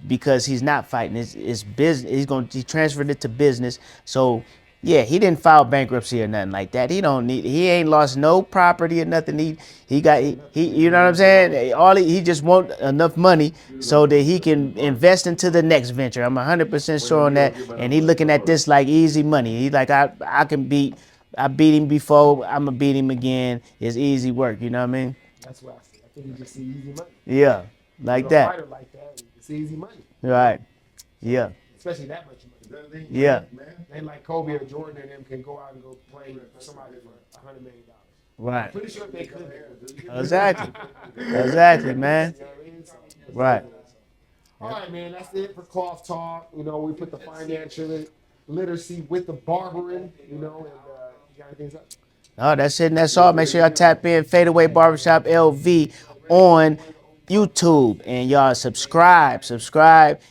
because he's not fighting. It's business. He transferred it to business. So yeah, he didn't file bankruptcy or nothing like that. He ain't lost no property or nothing. He got you know what I'm saying? He just want enough money so that he can invest into the next venture. I'm 100% sure on that. And he looking at this like easy money. He like I beat him before. I'ma beat him again. It's easy work. You know what I mean? That's what I said. I think you just see easy money. Yeah, like A that. fighter like that, it's easy money. Right. Yeah. Especially that much money. Yeah. Ain't like Kobe or Jordan and them can go out and go play for somebody for $100 million. Right. Pretty sure if they could. Exactly, man. You know what I mean? Right. All right, man. That's it for Cloth Talk. You know, we put the financial literacy with the barbering. You know, and you got anything else? Oh, that's it and that's all. Make sure y'all tap in Fadeaway Barbershop LV on YouTube and y'all subscribe,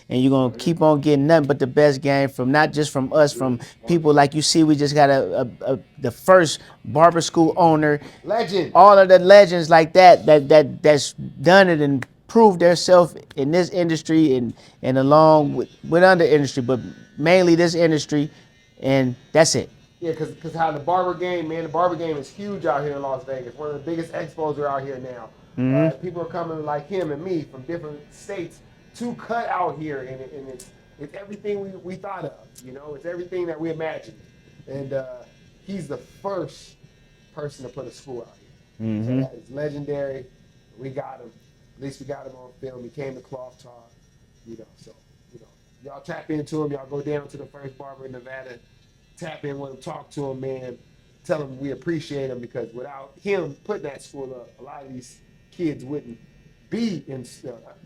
and you're gonna keep on getting nothing but the best game from not just from us, from people like you see. We just got the first barber school owner, Legend. all of the legends like that's done it and proved themselves in this industry and along with other industry, but mainly this industry, and that's it. Yeah, because how the barber game, man, the barber game is huge out here in Las Vegas. One of the biggest expos are out here now. People are coming like him and me from different states to cut out here, and it's everything we thought of. You know, it's everything that we imagined. And he's the first person to put a school out here. So that is legendary. We got him. At least we got him on film. He came to Cloth Talk. You know, so y'all tap into him. Y'all go down to the first barber in Nevada. Tap in with him, talk to him, man. Tell him we appreciate him because without him putting that school up, a lot of these kids wouldn't be in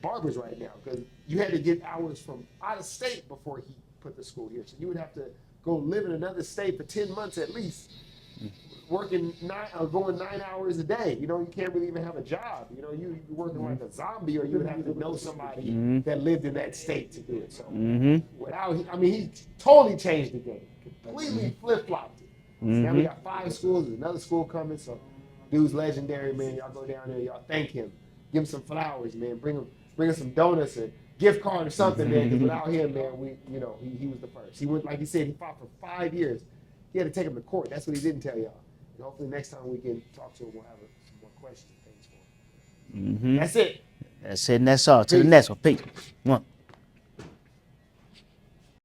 barbers right now because you had to get hours from out of state before he put the school here. So you would have to go live in another state for 10 months at least, working going 9 hours a day. You know, you can't really even have a job. You know, you're working like a zombie, or you would have to know somebody that lived in that state to do it. So he totally changed the game. Completely flip-flopped it. Now we got 5 schools, there's another school coming, so dude's legendary, man. Y'all go down there, y'all thank him. Give him some flowers, man. Bring him some donuts or gift card or something, man, because without him, man, he was the first. He went, like he said, he fought for 5 years. He had to take him to court. That's what he didn't tell y'all. And hopefully next time we can talk to him, we'll have some more questions and things for him. Mm-hmm. That's it. That's it. And that's all. To the Peace. next one. Peace. One.